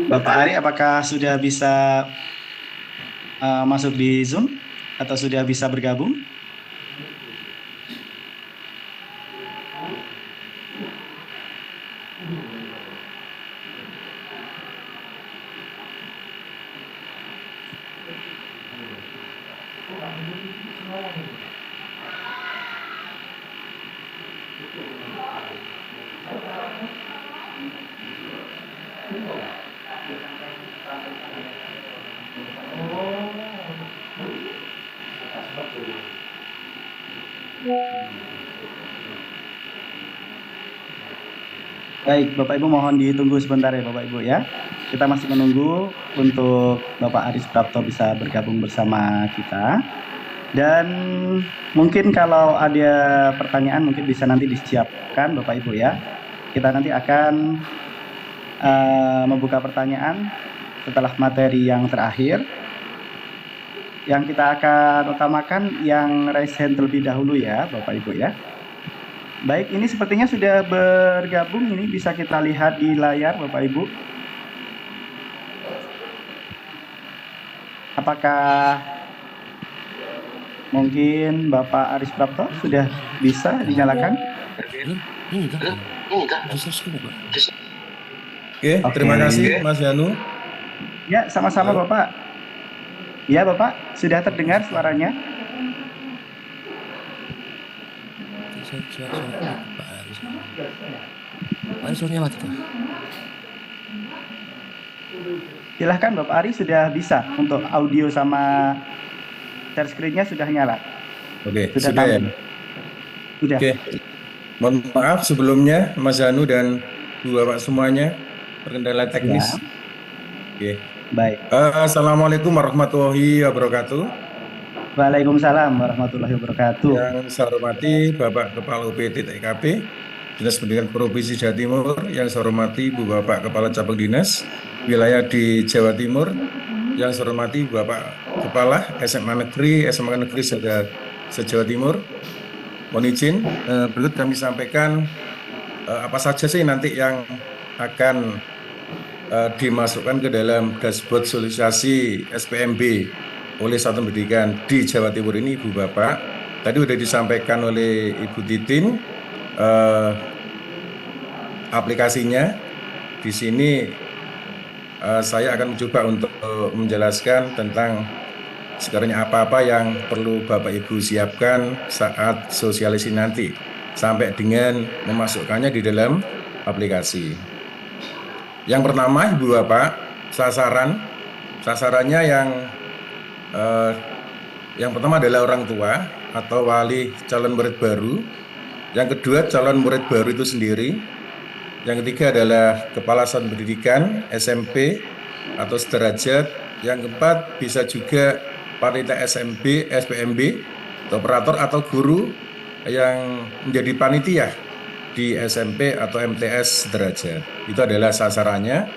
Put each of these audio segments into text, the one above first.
Bapak Ari, apakah sudah bisa masuk di Zoom atau sudah bisa bergabung? Baik, Bapak Ibu mohon ditunggu sebentar ya Bapak Ibu ya. Kita masih menunggu untuk Bapak Aris Prapto bisa bergabung bersama kita. Dan mungkin kalau ada pertanyaan mungkin bisa nanti disiapkan Bapak Ibu ya. Kita nanti akan membuka pertanyaan setelah materi yang terakhir. Yang kita akan utamakan yang raise hand terlebih dahulu ya Bapak Ibu ya. Baik, ini sepertinya sudah bergabung, ini bisa kita lihat di layar Bapak Ibu. Apakah mungkin Bapak Aris Prapto sudah bisa dinyalakan? Oke, terima kasih Mas Yanu. Ya, sama-sama Bapak. Ya Bapak, sudah terdengar suaranya? Suaranya mati kan? Silahkan Bapak Ari, sudah bisa untuk audio sama share screen-nya sudah nyala. Oke, sudah ya. Sudah. Oke. Mohon maaf sebelumnya Mas Yanu dan Bu Bapak semuanya terkendala teknis. Ya. Oke. Baik. Assalamualaikum warahmatullahi wabarakatuh. Waalaikumsalam warahmatullahi wabarakatuh. Yang saya hormati Bapak Kepala UPT TKP Dinas Pendidikan Provinsi Jawa Timur, yang saya hormati Bu Bapak Kepala Cabang Dinas Wilayah di Jawa Timur, yang saya hormati Bapak Kepala SMA Negeri se-Jawa Timur. Mohon izin, berikut kami sampaikan apa saja sih nanti yang akan dimasukkan ke dalam dashboard sosialisasi SPMB oleh Satuan Pendidikan di Jawa Timur ini, Ibu Bapak. Tadi sudah disampaikan oleh Ibu Titin aplikasinya. Di sini saya akan mencoba untuk menjelaskan tentang sekarangnya apa-apa yang perlu Bapak Ibu siapkan saat sosialisasi nanti sampai dengan memasukkannya di dalam aplikasi. Yang pertama, Ibu Bapak, sasarannya yang pertama adalah orang tua atau wali calon murid baru. Yang kedua, calon murid baru itu sendiri. Yang ketiga adalah kepala satuan pendidikan SMP atau sederajat. Yang keempat bisa juga panitia SMP, SPMB, atau operator atau guru yang menjadi panitia di SMP atau MTS sederajat. Itu adalah sasarannya.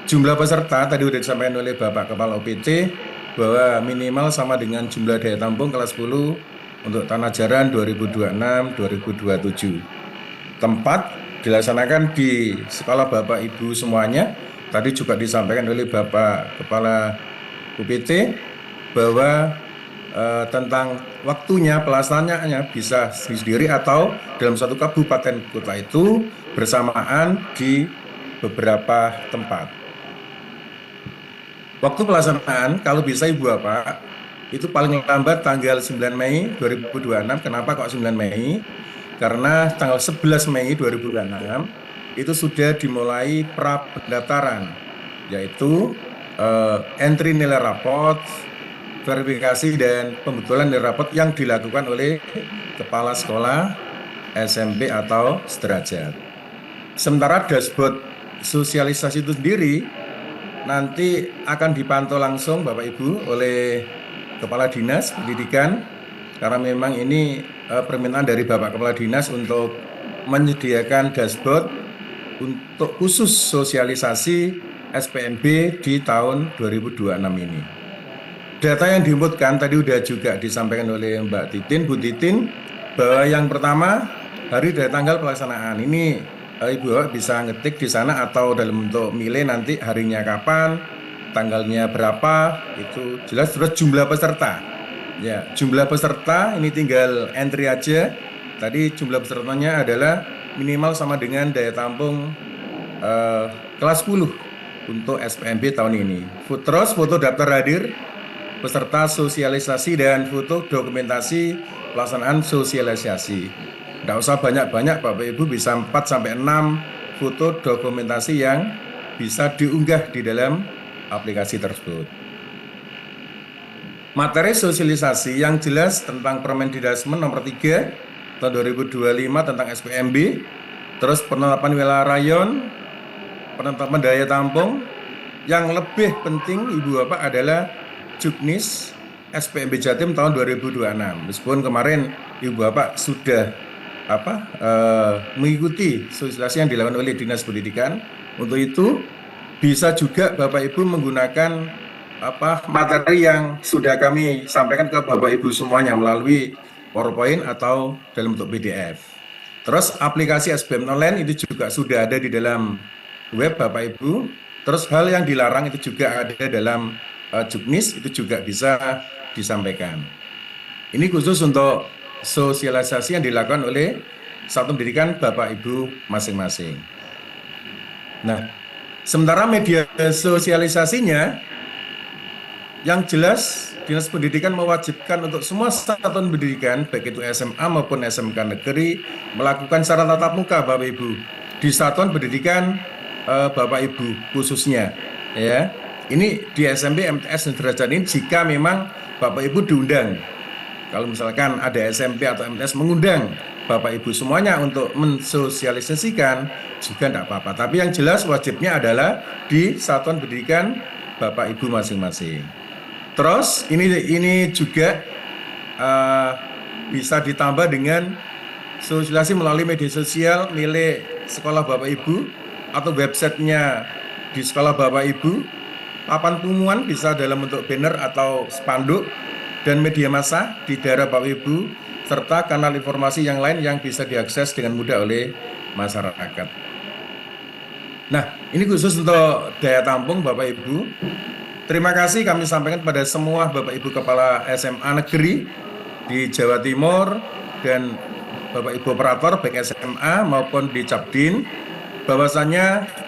Jumlah peserta tadi sudah disampaikan oleh Bapak Kepala OPT bahwa minimal sama dengan jumlah daya tampung kelas 10 untuk tahun ajaran 2026-2027. Tempat dilaksanakan di sekolah Bapak Ibu semuanya. Tadi juga disampaikan oleh Bapak Kepala UPT bahwa tentang waktunya pelaksanaannya bisa sendiri atau dalam satu kabupaten kota itu bersamaan di beberapa tempat. Waktu pelaksanaan kalau bisa Ibu Bapak itu paling lambat tanggal 9 Mei 2026. Kenapa kok 9 Mei? Karena tanggal 11 Mei 2026 itu sudah dimulai pra pendaftaran, yaitu entry nilai rapot, verifikasi dan pembetulan nilai rapot yang dilakukan oleh kepala sekolah SMP atau sederajat. Sementara dashboard sosialisasi itu sendiri nanti akan dipantau langsung Bapak Ibu oleh Kepala Dinas Pendidikan, karena memang ini permintaan dari Bapak Kepala Dinas untuk menyediakan dashboard untuk khusus sosialisasi SPMB di tahun 2026 ini. Data yang diinputkan tadi sudah juga disampaikan oleh Mbak Titin, Bu Titin, bahwa yang pertama hari dari tanggal pelaksanaan ini Ibu Bapak bisa ngetik di sana atau dalam bentuk milih nanti harinya kapan, tanggalnya berapa, itu jelas. Terus jumlah peserta. Ya, jumlah peserta ini tinggal entry aja. Tadi jumlah pesertanya adalah minimal sama dengan daya tampung kelas 10 untuk SPMB tahun ini. Terus foto daftar hadir, peserta sosialisasi dan foto dokumentasi pelaksanaan sosialisasi. Tidak usah banyak-banyak Bapak Ibu, bisa 4-6 foto dokumentasi yang bisa diunggah di dalam aplikasi tersebut. Materi sosialisasi yang jelas tentang Permendikbud nomor 3 tahun 2025 tentang SPMB, terus penetapan wilayah rayon, penetapan daya tampung. Yang lebih penting Ibu Bapak adalah Juknis SPMB Jatim tahun 2026. Meskipun kemarin Ibu Bapak sudah mengikuti sosialisasi yang dilakukan oleh Dinas Pendidikan. Untuk itu bisa juga Bapak Ibu menggunakan materi yang sudah kami sampaikan ke Bapak Ibu semuanya melalui PowerPoint atau dalam bentuk PDF. Terus aplikasi SBM online itu juga sudah ada di dalam web Bapak Ibu. Terus hal yang dilarang itu juga ada dalam Juknis, itu juga bisa disampaikan. Ini khusus untuk sosialisasi yang dilakukan oleh satuan pendidikan Bapak Ibu masing-masing. Nah, sementara media sosialisasinya yang jelas Dinas Pendidikan mewajibkan untuk semua satuan pendidikan baik itu SMA maupun SMK negeri melakukan secara tatap muka Bapak Ibu di satuan pendidikan Bapak Ibu khususnya ya. Ini di SMP, MTS dan derajat ini jika memang Bapak Ibu diundang. Kalau misalkan ada SMP atau MTS mengundang Bapak Ibu semuanya untuk mensosialisasikan juga tidak apa-apa. Tapi yang jelas wajibnya adalah di satuan pendidikan Bapak Ibu masing-masing. Terus ini juga bisa ditambah dengan sosialisasi melalui media sosial milik sekolah Bapak Ibu atau websitenya di sekolah Bapak Ibu. Papan pengumuman bisa dalam bentuk banner atau spanduk dan media massa di daerah Bapak Ibu, serta kanal informasi yang lain yang bisa diakses dengan mudah oleh masyarakat. Nah, ini khusus untuk daya tampung Bapak Ibu. Terima kasih kami sampaikan pada semua Bapak Ibu Kepala SMA Negeri di Jawa Timur dan Bapak Ibu Operator baik SMA maupun di Capdin, bahwasannya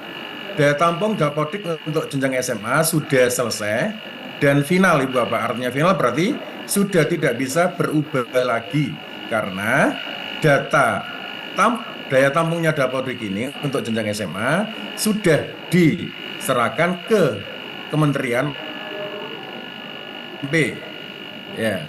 daya tampung Dapodik untuk jenjang SMA sudah selesai dan final Ibu Bapak. Artinya final berarti sudah tidak bisa berubah lagi karena daya tampungnya Dapodik ini untuk jenjang SMA sudah diserahkan ke Kementerian B. Ya.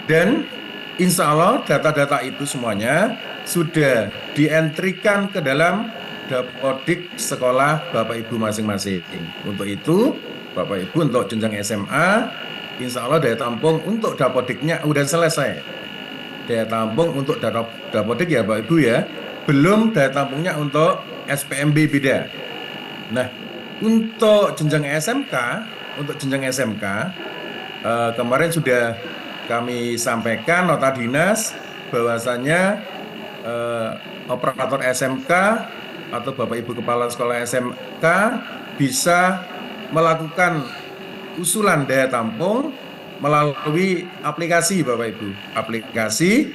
Dan insya Allah data-data itu semuanya sudah dientrikan ke dalam Dapodik sekolah Bapak Ibu masing-masing. Untuk itu, Bapak Ibu untuk jenjang SMA, insya Allah daya tampung untuk Dapodiknya udah selesai. Daya tampung untuk Dapodik ya Bapak Ibu ya, belum daya tampungnya untuk SPMB beda. Nah, untuk jenjang SMK, kemarin sudah kami sampaikan nota dinas bahwasannya operator SMK atau Bapak Ibu Kepala Sekolah SMK bisa melakukan usulan daya tampung melalui aplikasi Bapak Ibu. Aplikasi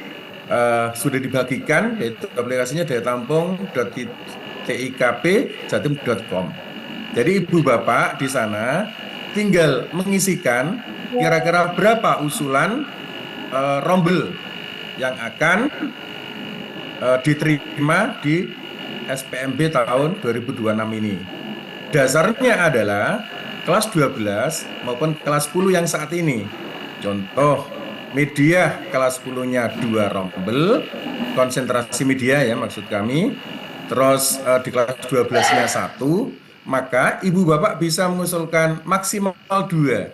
sudah dibagikan, yaitu aplikasinya daya tampung.tikpjatim.com. Jadi Ibu Bapak di sana tinggal mengisikan kira-kira berapa usulan rombel yang akan diterima di SPMB tahun 2026 ini. Dasarnya adalah kelas 12 maupun kelas 10 yang saat ini. Contoh, media kelas 10-nya 2 rombel, konsentrasi media ya maksud kami. Terus di kelas 12-nya 1, maka Ibu Bapak bisa mengusulkan maksimal 2.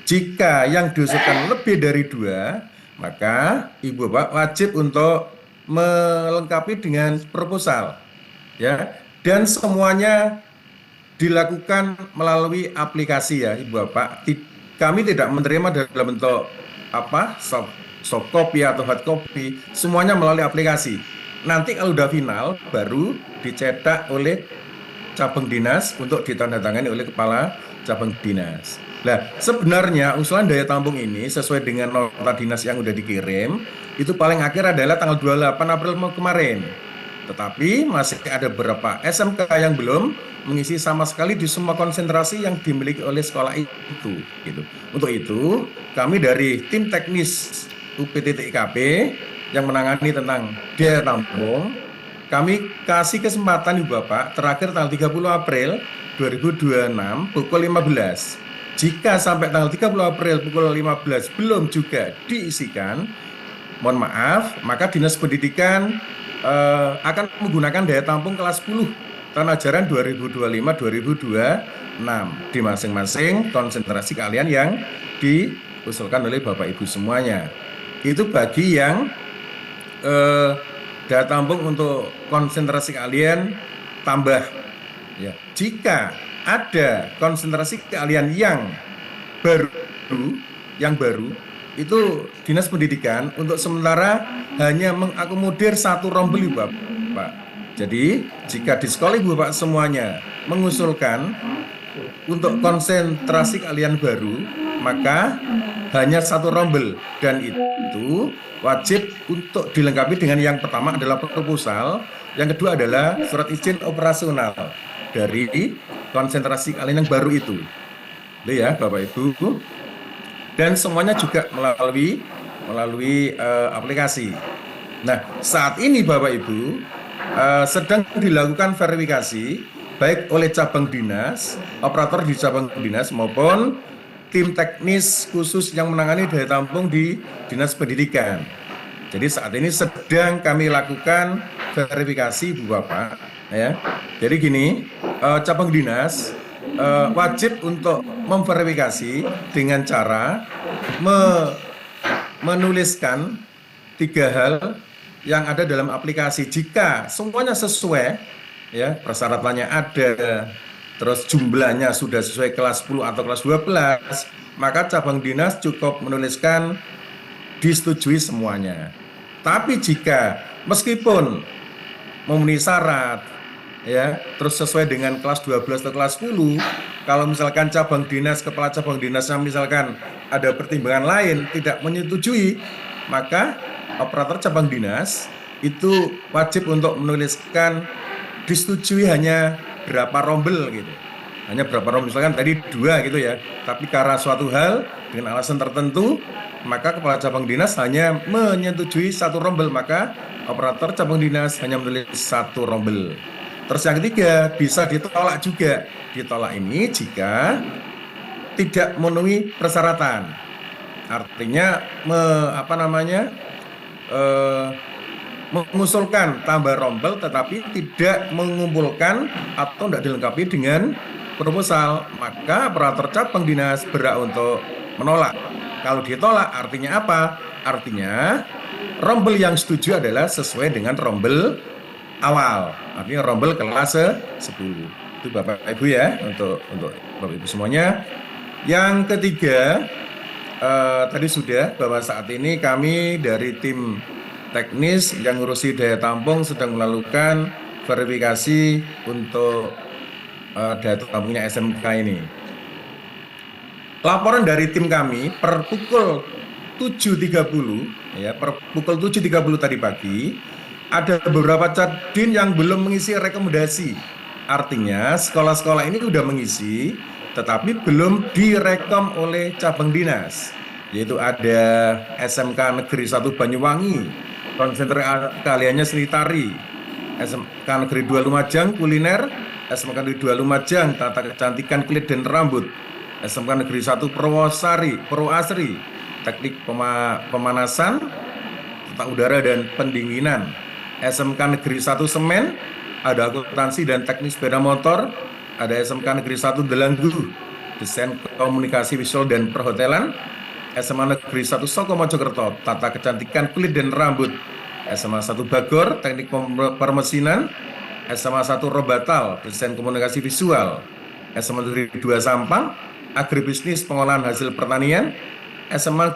Jika yang diusulkan lebih dari 2, maka Ibu Bapak wajib untuk melengkapi dengan proposal ya, dan semuanya dilakukan melalui aplikasi ya Ibu Bapak. Kami tidak menerima dalam bentuk soft copy atau hard copy, semuanya melalui aplikasi. Nanti kalau udah final baru dicetak oleh cabang dinas untuk ditandatangani oleh kepala cabang dinas. Nah, sebenarnya usulan daya tampung ini sesuai dengan nota dinas yang udah dikirim, itu paling akhir adalah tanggal 28 April kemarin. Tetapi masih ada beberapa SMK yang belum mengisi sama sekali di semua konsentrasi yang dimiliki oleh sekolah itu. Gitu. Untuk itu, kami dari tim teknis UPTTIKP yang menangani tentang daya tampung, kami kasih kesempatan Ibu Bapak terakhir tanggal 30 April 2026 pukul 15. Jika sampai tanggal 30 April pukul 15 belum juga diisikan, mohon maaf, maka Dinas Pendidikan akan menggunakan daya tampung kelas 10 tahun ajaran 2025-2026 di masing-masing konsentrasi kalian yang diusulkan oleh Bapak Ibu semuanya. Itu bagi yang daya tampung untuk konsentrasi kalian tambah. Ya. Jika ada konsentrasi kalian yang baru, itu Dinas Pendidikan untuk sementara hanya mengakomodir satu rombel Ibu Bapak. Jadi jika di sekolah Ibu Bapak semuanya mengusulkan untuk konsentrasi kalian baru, maka hanya satu rombel, dan itu wajib untuk dilengkapi dengan yang pertama adalah proposal, yang kedua adalah surat izin operasional dari konsentrasi kalian yang baru itu. Itu ya Bapak Ibu. Dan semuanya juga melalui aplikasi. Nah, saat ini Bapak Ibu sedang dilakukan verifikasi baik oleh cabang dinas, operator di cabang dinas maupun tim teknis khusus yang menangani daya tampung di Dinas Pendidikan. Jadi saat ini sedang kami lakukan verifikasi Bu Bapak. Ya. Jadi gini, cabang dinas wajib untuk memverifikasi dengan cara menuliskan 3 hal yang ada dalam aplikasi. Jika semuanya sesuai, ya persyaratannya ada, terus jumlahnya sudah sesuai kelas 10 atau kelas 12, maka cabang dinas cukup menuliskan disetujui semuanya. Tapi jika meskipun memenuhi syarat, ya, terus sesuai dengan kelas 12 atau kelas 10, kalau misalkan cabang dinas, kepala cabang dinasnya misalkan ada pertimbangan lain tidak menyetujui, maka operator cabang dinas itu wajib untuk menuliskan disetujui hanya berapa rombel gitu. Hanya berapa rombel, misalkan tadi 2 gitu ya. Tapi karena suatu hal dengan alasan tertentu, maka kepala cabang dinas hanya menyetujui 1 rombel, maka operator cabang dinas hanya menulis 1 rombel. Terus yang ketiga, bisa ditolak juga. Ditolak ini jika tidak memenuhi persyaratan. Artinya mengusulkan tambah rombel tetapi tidak mengumpulkan atau tidak dilengkapi dengan proposal, maka operator cabang dinas berhak untuk menolak. Kalau ditolak artinya apa? Artinya rombel yang setuju adalah sesuai dengan rombel awal, artinya rombel kelas 10. Itu Bapak Ibu ya, untuk Bapak Ibu semuanya. Yang ketiga, tadi sudah bahwa saat ini kami dari tim teknis yang ngurusi daya tampung sedang melakukan verifikasi untuk daya tampungnya SMK ini. Laporan dari tim kami per pukul 7.30 ya, per pukul 7.30 tadi pagi ada beberapa cadin yang belum mengisi rekomendasi. Artinya sekolah-sekolah ini sudah mengisi tetapi belum direkom oleh cabang dinas. Yaitu ada SMK Negeri 1 Banyuwangi, konsentrasi kaliannya seni tari, SMK Negeri 2 Lumajang kuliner, SMK Negeri 2 Lumajang tata kecantikan kulit dan rambut, SMK Negeri 1 Purwoasri, teknik pemanasan, tata udara dan pendinginan, SMK Negeri 1 Semen, ada akuntansi dan teknik sepeda motor, ada SMK Negeri 1 Delanggu, desain komunikasi visual dan perhotelan, SMA Negeri 1 Soko Mojokerto, tata kecantikan kulit dan rambut, SMA 1 Bagor, teknik permesinan, SMA 1 Robatal, desain komunikasi visual, SMA Negeri 2 Sampang, agribisnis pengolahan hasil pertanian, SMA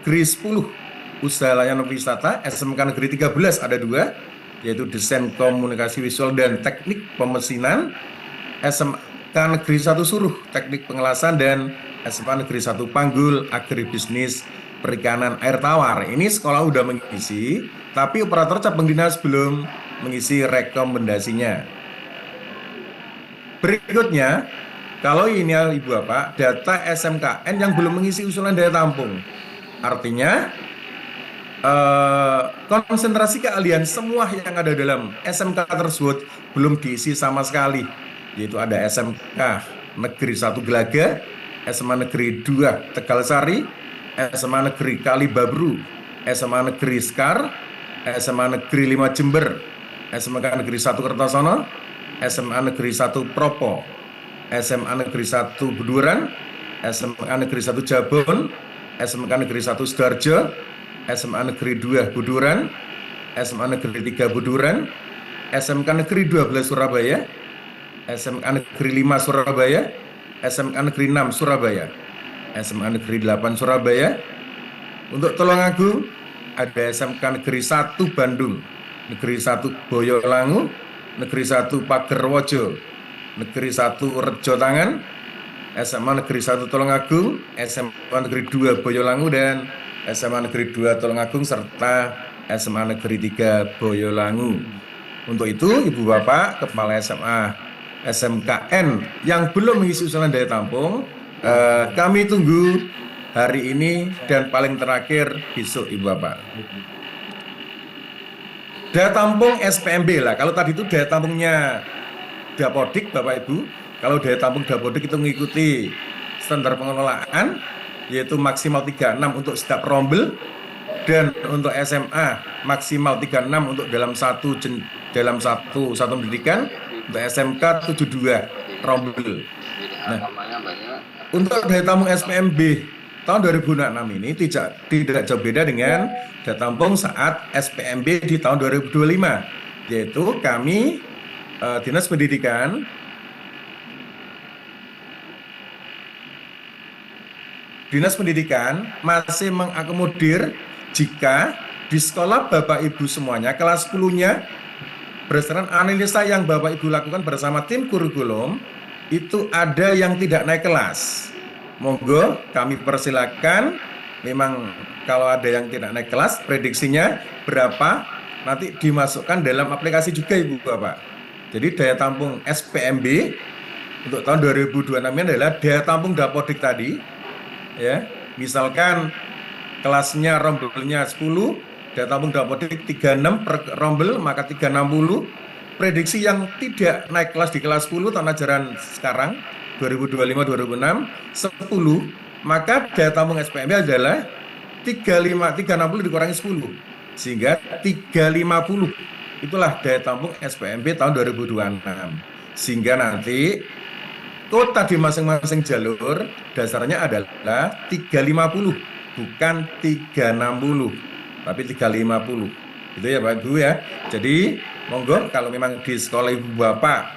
Negeri 10 usaha layanan wisata, SMK Negeri 13 ada 2, yaitu Desain Komunikasi Visual dan Teknik Pemesinan, SMK Negeri 1 Suruh Teknik Pengelasan, dan SMA Negeri 1 Panggul Agribisnis Perikanan Air Tawar. Ini sekolah udah mengisi, tapi operator cabang dinas belum mengisi rekomendasinya. Berikutnya, kalau ini Ibu Bapak, data SMKN yang belum mengisi usulan daya tampung. Artinya, konsentrasi keahlian semua yang ada dalam SMK tersebut belum diisi sama sekali. Yaitu ada SMK Negeri 1 Gelaga, SMA Negeri 2 Tegalsari, SMA Negeri Kalibabru, SMA Negeri Sekar, SMA Negeri 5 Jember, SMK Negeri 1 Kertosono, SMA Negeri 1 Propo, SMA Negeri 1 Buduran, SMK Negeri 1 Jabon, SMK Negeri 1 Sidoarjo, SMA Negeri 2 Buduran, SMA Negeri 3 Buduran, SMK Negeri 12 Surabaya, SMK Negeri 5 Surabaya, SMK Negeri 6 Surabaya, SMA Negeri 8 Surabaya. Untuk Tulungagung ada SMK Negeri 1 Bandung, Negeri 1 Boyolangu, Negeri 1 Pagerwojo, Negeri 1 Rejotangan, SMA Negeri 1 Tulungagung, SMA Negeri 2 Boyolangu, dan SMA Negeri 2 Tulungagung, serta SMA Negeri 3 Boyolangu. Untuk itu, Ibu Bapak, Kepala SMA SMKN yang belum mengisi usulan daya tampung, kami tunggu hari ini dan paling terakhir besok, Ibu Bapak. Daya tampung SPMB lah. Kalau tadi itu daya tampungnya Dapodik, Bapak Ibu. Kalau daya tampung Dapodik itu mengikuti standar pengelolaan, yaitu maksimal 36 untuk setiap rombel, dan untuk SMA maksimal 36 untuk dalam satu pendidikan, untuk SMK 72 rombel. Nah, untuk daya tampung SPMB tahun 2006 ini tidak jauh beda dengan daya tampung saat SPMB di tahun 2025, yaitu kami Dinas Pendidikan masih mengakomodir jika di sekolah Bapak Ibu semuanya kelas 10-nya berdasarkan analisa yang Bapak Ibu lakukan bersama tim kurikulum, itu ada yang tidak naik kelas. Monggo kami persilakan, memang kalau ada yang tidak naik kelas, prediksinya berapa, nanti dimasukkan dalam aplikasi juga, Ibu Bapak. Jadi daya tampung SPMB untuk tahun 2026 ini adalah daya tampung Dapodik tadi, ya. Misalkan kelasnya rombelnya 10, daya tampung Dapodik 36 per rombel, maka 360. Prediksi yang tidak naik kelas di kelas 10 tahun ajaran sekarang 2025-2026 10, maka daya tampung SPMB adalah 360 dikurangi 10 sehingga 350. Itulah daya tampung SPMB tahun 2026. Sehingga nanti kota di masing-masing jalur dasarnya adalah 350, bukan 360, tapi 350. Itu ya Pak Ibu ya. Jadi monggo kalau memang di sekolah Ibu Bapak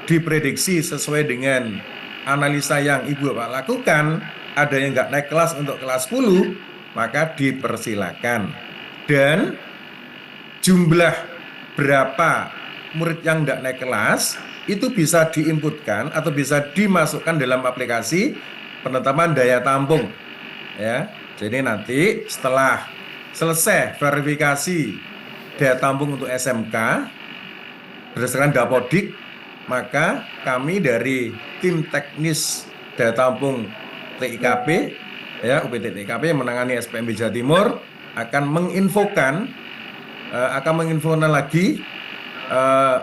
diprediksi sesuai dengan analisa yang Ibu Bapak lakukan, ada yang nggak naik kelas untuk kelas 10, maka dipersilakan. Dan jumlah berapa murid yang nggak naik kelas itu bisa diinputkan atau bisa dimasukkan dalam aplikasi penetapan daya tampung, ya. Jadi nanti setelah selesai verifikasi daya tampung untuk SMK berdasarkan Dapodik, maka kami dari tim teknis daya tampung TIKP, ya, UPT TIKP yang menangani SPMB Jawa Timur akan menginfokan lagi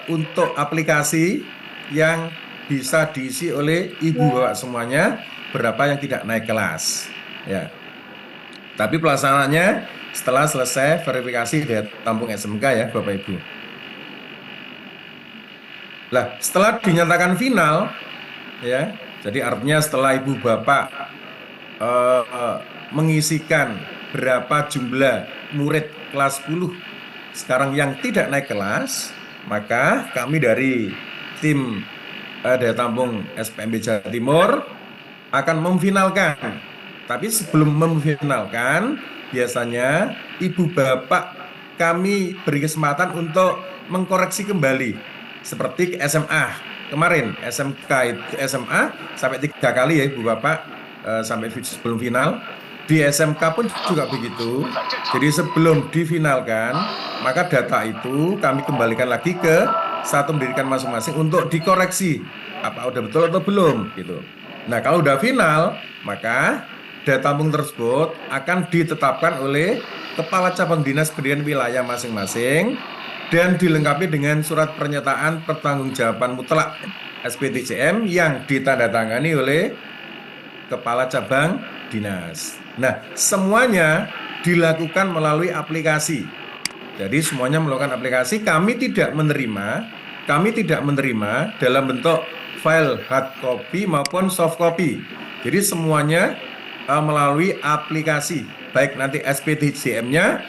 untuk aplikasi yang bisa diisi oleh Ibu Bapak semuanya, berapa yang tidak naik kelas, ya. Tapi pelaksanaannya setelah selesai verifikasi daya tampung SMK, ya Bapak Ibu. Lah, setelah dinyatakan final, ya, jadi artinya setelah Ibu Bapak mengisikan berapa jumlah murid kelas 10 sekarang yang tidak naik kelas, maka kami dari tim daya tampung SPMB Jawa Timur akan memfinalkan. Tapi sebelum memfinalkan, biasanya Ibu Bapak kami beri kesempatan untuk mengkoreksi kembali seperti SMA kemarin. SMK itu SMA sampai 3 kali ya Ibu Bapak, sampai sebelum final. Di SMK pun juga begitu. Jadi sebelum difinalkan, maka data itu kami kembalikan lagi ke satuan pendidikan masing-masing untuk dikoreksi apa udah betul atau belum gitu. Nah, kalau udah final, maka data tampung tersebut akan ditetapkan oleh Kepala Cabang Dinas Pendidikan Wilayah masing-masing dan dilengkapi dengan surat pernyataan pertanggungjawaban mutlak SPTJM yang ditandatangani oleh Kepala Cabang Dinas. Nah, semuanya dilakukan melalui aplikasi. Jadi semuanya melakukan aplikasi. Kami tidak menerima dalam bentuk file hard copy maupun soft copy. Jadi semuanya melalui aplikasi. Baik nanti SPTJM-nya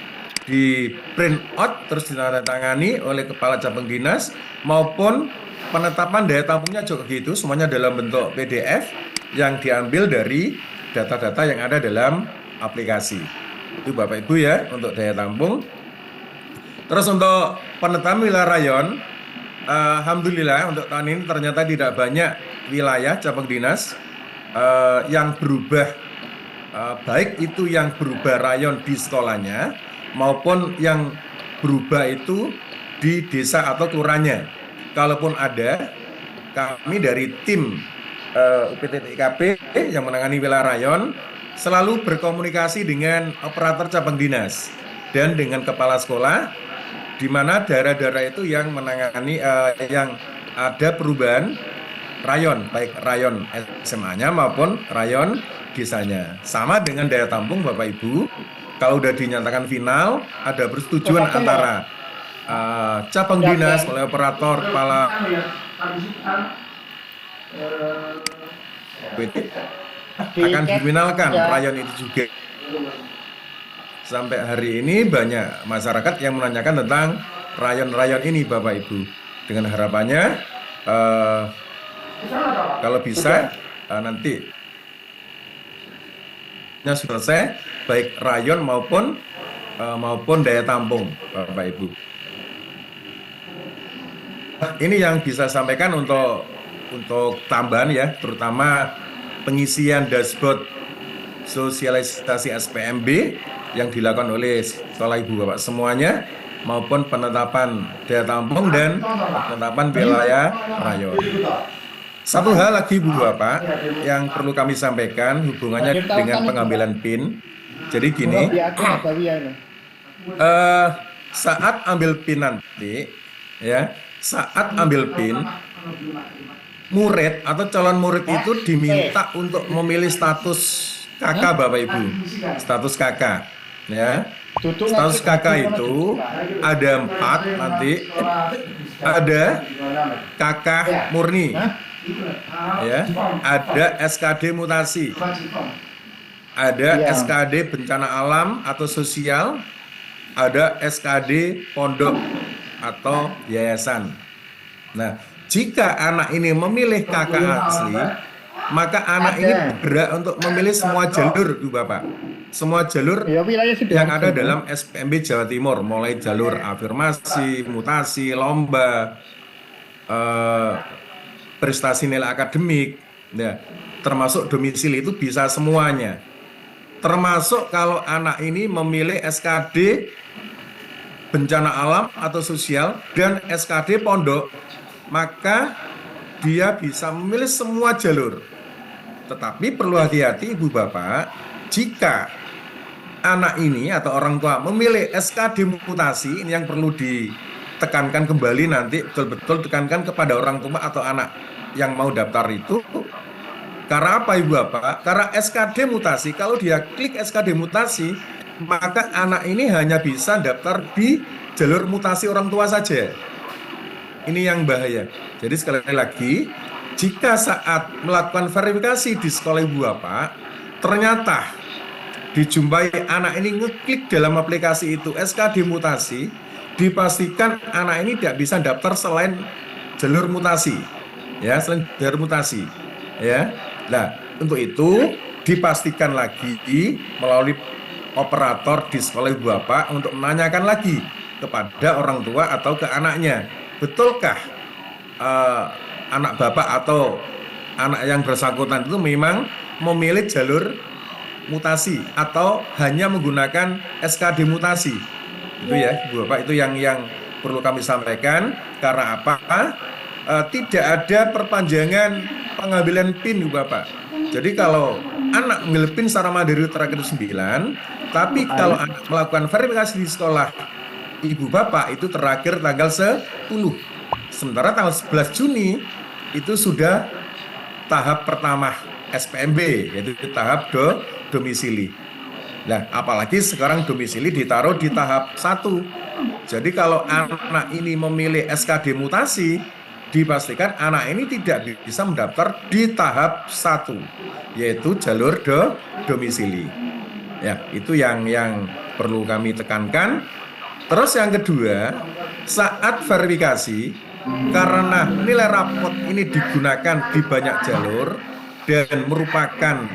di print out terus ditandatangani oleh Kepala Cabang Dinas maupun penetapan daya tampungnya juga gitu, semuanya dalam bentuk PDF yang diambil dari data-data yang ada dalam aplikasi. Itu Bapak Ibu ya untuk daya tampung. Terus untuk penetapan wilayah rayon, alhamdulillah untuk tahun ini ternyata tidak banyak wilayah cabang dinas yang berubah, baik itu yang berubah rayon di sekolahnya maupun yang berubah itu di desa atau kelurahannya. Kalaupun ada, kami dari tim UPT-TKP yang menangani wilayah rayon selalu berkomunikasi dengan operator cabang dinas dan dengan kepala sekolah, di mana daerah-daerah itu yang menangani yang ada perubahan rayon, baik rayon SMA-nya maupun rayon desanya. Sama dengan daya tampung Bapak Ibu, kalau udah dinyatakan final, ada persetujuan antara cabang dinas oleh operator kepala akan difinalkan rayon itu juga. Sampai hari ini banyak masyarakat yang menanyakan tentang rayon-rayon ini Bapak Ibu. Dengan harapannya kalau bisa nanti selesai baik rayon maupun daya tampung Bapak Ibu. Ini yang bisa sampaikan untuk tambahan ya, terutama pengisian dashboard sosialisasi SPMB yang dilakukan oleh sekolah Ibu Bapak semuanya maupun penetapan daya tampung dan penetapan wilayah rayon. Satu hal lagi Ibu Bapak yang perlu kami sampaikan hubungannya dengan pengambilan PIN. Jadi gini, saat ambil PIN nanti ya, saat ambil PIN murid atau calon murid itu diminta untuk memilih status kakak Bapak Ibu, status kakak ya. Status kakak itu ada 4 nanti, ada kakak murni ya, ada SKD mutasi, ada SKD bencana alam atau sosial, ada SKD pondok atau yayasan. Nah, jika anak ini memilih kakak asli, maka anak ini berhak untuk memilih semua jalur, Ibu Bapak. Semua jalur yang ada dalam SPMB Jawa Timur, mulai jalur afirmasi, mutasi, lomba, prestasi nilai akademik, ya, termasuk domisili itu bisa semuanya. Termasuk kalau anak ini memilih SKD bencana alam atau sosial dan SKD pondok, maka dia bisa memilih semua jalur. Tetapi perlu hati-hati Ibu Bapak, jika anak ini atau orang tua memilih SKD mutasi, ini yang perlu ditekankan kembali nanti, betul-betul tekankan kepada orang tua atau anak yang mau daftar itu. Karena apa Ibu Bapak? Karena SKD mutasi, kalau dia klik SKD mutasi, maka anak ini hanya bisa daftar di jalur mutasi orang tua saja. Ini yang bahaya. Jadi sekali lagi, jika saat melakukan verifikasi di sekolah Ibu Bapak, ternyata dijumpai anak ini ngeklik dalam aplikasi itu SKD mutasi, dipastikan anak ini tidak bisa daftar selain jalur mutasi. Ya, selain jalur mutasi. Ya. Nah, untuk itu dipastikan lagi melalui operator di sekolah Ibu Bapak untuk menanyakan lagi kepada orang tua atau ke anaknya. Betulkah anak bapak atau anak yang bersangkutan itu memang memilih jalur mutasi atau hanya menggunakan SKD mutasi? Itu ya, Bu Bapak, itu yang perlu kami sampaikan. Karena apa? Tidak ada perpanjangan pengambilan PIN, Bu Bapak. Jadi kalau anak mengambil PIN secara mandiri terakhir 9, tapi kalau anak melakukan verifikasi di sekolah Ibu Bapak itu terakhir tanggal 10. Sementara tanggal 11 Juni itu sudah tahap pertama SPMB, yaitu tahap domisili. Nah, apalagi sekarang domisili ditaruh di tahap 1. Jadi kalau anak ini memilih SKD mutasi, dipastikan anak ini tidak bisa mendaftar di tahap 1, yaitu jalur domisili. Ya, itu yang perlu kami tekankan. Terus yang kedua, saat verifikasi, karena nilai rapot ini digunakan di banyak jalur dan merupakan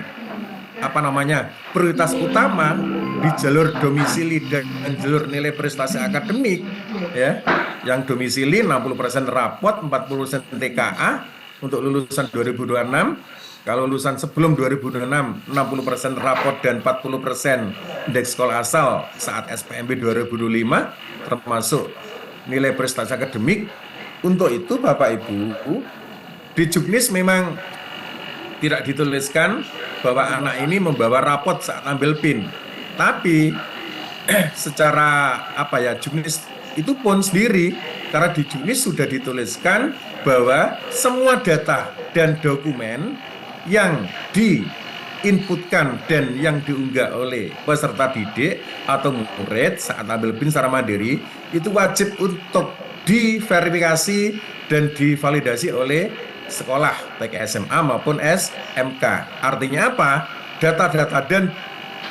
prioritas utama di jalur domisili dan jalur nilai prestasi akademik, ya, yang domisili 60% rapot, 40% TKA untuk lulusan 2026. Kalau lulusan sebelum 2026, 60% rapot dan 40% indeks sekolah asal saat SPMB 2025, termasuk nilai prestasi akademik. Untuk itu Bapak Ibu, di Juknis memang tidak dituliskan bahwa anak ini membawa rapot saat ambil PIN. Tapi secara Juknis itu pun sendiri, karena di Juknis sudah dituliskan bahwa semua data dan dokumen yang diinputkan dan yang diunggah oleh peserta didik atau murid saat ambil PIN secara mandiri itu wajib untuk diverifikasi dan divalidasi oleh sekolah, baik SMA maupun SMK. Artinya apa? Data-data dan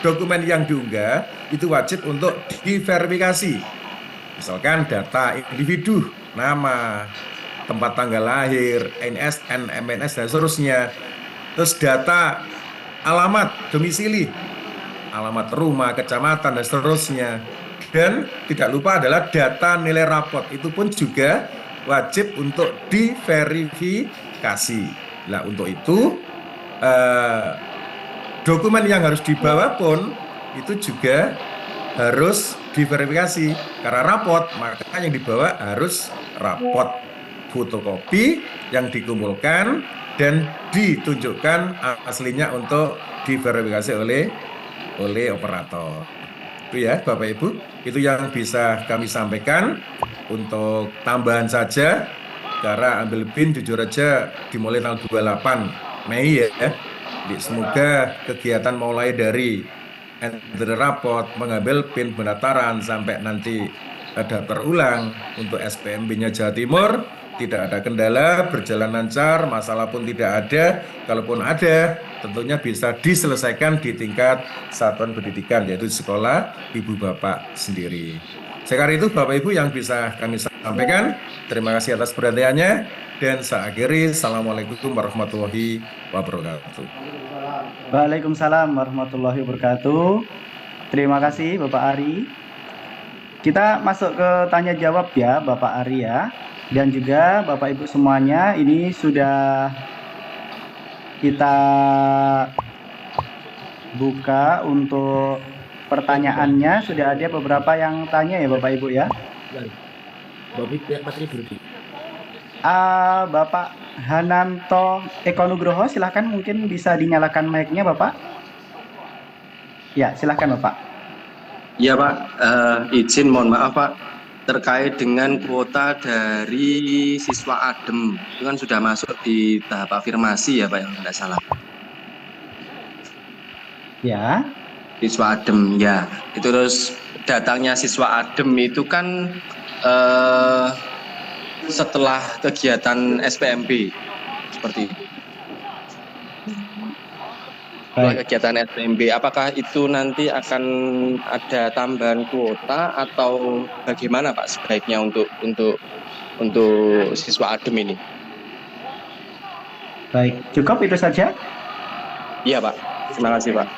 dokumen yang diunggah itu wajib untuk diverifikasi. Misalkan data individu, nama, tempat tanggal lahir, NSN, MNS, dan seterusnya. Terus data alamat, domisili, alamat rumah, kecamatan, dan seterusnya. Dan tidak lupa adalah data nilai rapot, itu pun juga wajib untuk diverifikasi. Nah, untuk itu dokumen yang harus dibawa pun itu juga harus diverifikasi. Karena rapot, maka yang dibawa harus rapot fotokopi yang dikumpulkan dan ditunjukkan aslinya untuk diverifikasi oleh operator. Itu ya Bapak Ibu, itu yang bisa kami sampaikan. Untuk tambahan saja, karena ambil PIN jujur aja dimulai tanggal 28 Mei ya. Semoga kegiatan mulai dari entry raport, mengambil PIN pendaftaran sampai nanti daftar ulang untuk SPMB-nya Jawa Timur tidak ada kendala, berjalan lancar, masalah pun tidak ada. Kalaupun ada, tentunya bisa diselesaikan di tingkat satuan pendidikan, yaitu sekolah ibu bapak sendiri. Sekarang itu Bapak Ibu yang bisa kami sampaikan. Terima kasih atas perhatiannya dan saya akhiri. Assalamualaikum warahmatullahi wabarakatuh. Waalaikumsalam warahmatullahi wabarakatuh. Terima kasih Bapak Ari. Kita masuk ke tanya jawab ya Bapak Ari ya. Dan juga Bapak Ibu semuanya, ini sudah kita buka untuk pertanyaannya. Sudah ada beberapa yang tanya ya Bapak Ibu ya. Bapak Hananto Eko Nugroho, silahkan, mungkin bisa dinyalakan mic-nya Bapak. Ya, silahkan Bapak. Ya Pak, izin mohon maaf Pak, terkait dengan kuota dari siswa ADEM, itu kan sudah masuk di tahap afirmasi ya Pak, yang tidak salah. Ya. Siswa ADEM ya, itu terus datangnya siswa ADEM itu kan setelah kegiatan SPMB seperti itu. Baik. Kegiatan SPMB, apakah itu nanti akan ada tambahan kuota atau bagaimana Pak sebaiknya untuk siswa ADEM ini? Baik, cukup itu saja? Iya Pak, terima kasih Pak.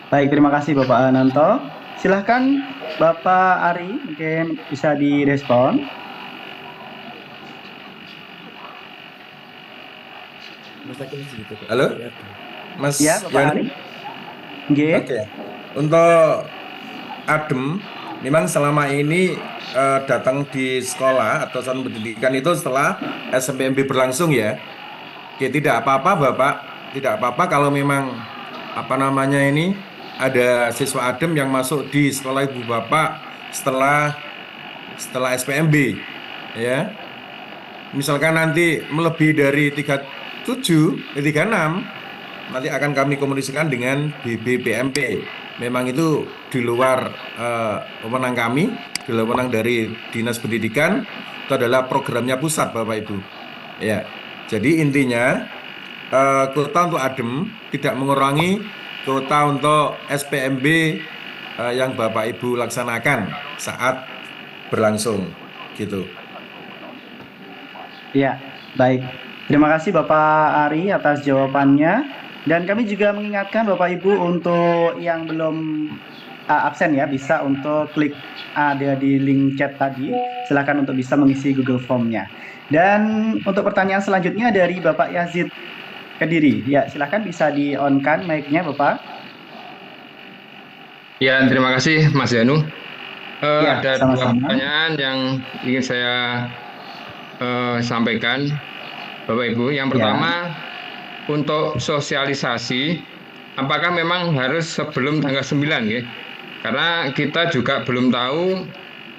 Baik, terima kasih Bapak Ananto. Silahkan Bapak Ari, mungkin bisa direspon. Halo, Mas Ya, Bapak Yan? Ari. Nggih. Oke. Untuk Adem, memang selama ini datang di sekolah atau satuan pendidikan itu setelah SMPMB berlangsung ya. Oke, tidak apa-apa Bapak, tidak apa-apa kalau memang apa namanya ini ada siswa Adem yang masuk di sekolah Ibu Bapak setelah SPMB ya. Misalkan nanti melebihi dari 37, 36, nanti akan kami komunikasikan dengan BBPMP. Memang itu di luar wewenang kami, di luar wewenang dari Dinas Pendidikan. Itu adalah programnya pusat, Bapak Ibu. Ya, jadi intinya kuota untuk Adem tidak mengurangi kuota untuk SPMB yang Bapak Ibu laksanakan saat berlangsung, gitu. Ya, baik. Terima kasih Bapak Ari atas jawabannya. Dan kami juga mengingatkan Bapak Ibu untuk yang belum absen ya, bisa untuk klik ada di link chat tadi. Silakan untuk bisa mengisi Google Form-nya. Dan untuk pertanyaan selanjutnya dari Bapak Yazid Kediri. Ya, silakan bisa di-on-kan mic-nya Bapak. Ya, terima kasih Mas Yanu. Ya, ada sama-sama. dua pertanyaan yang ingin saya sampaikan, Bapak Ibu. Yang pertama, untuk sosialisasi, apakah memang harus sebelum tanggal 9 ya? Karena kita juga belum tahu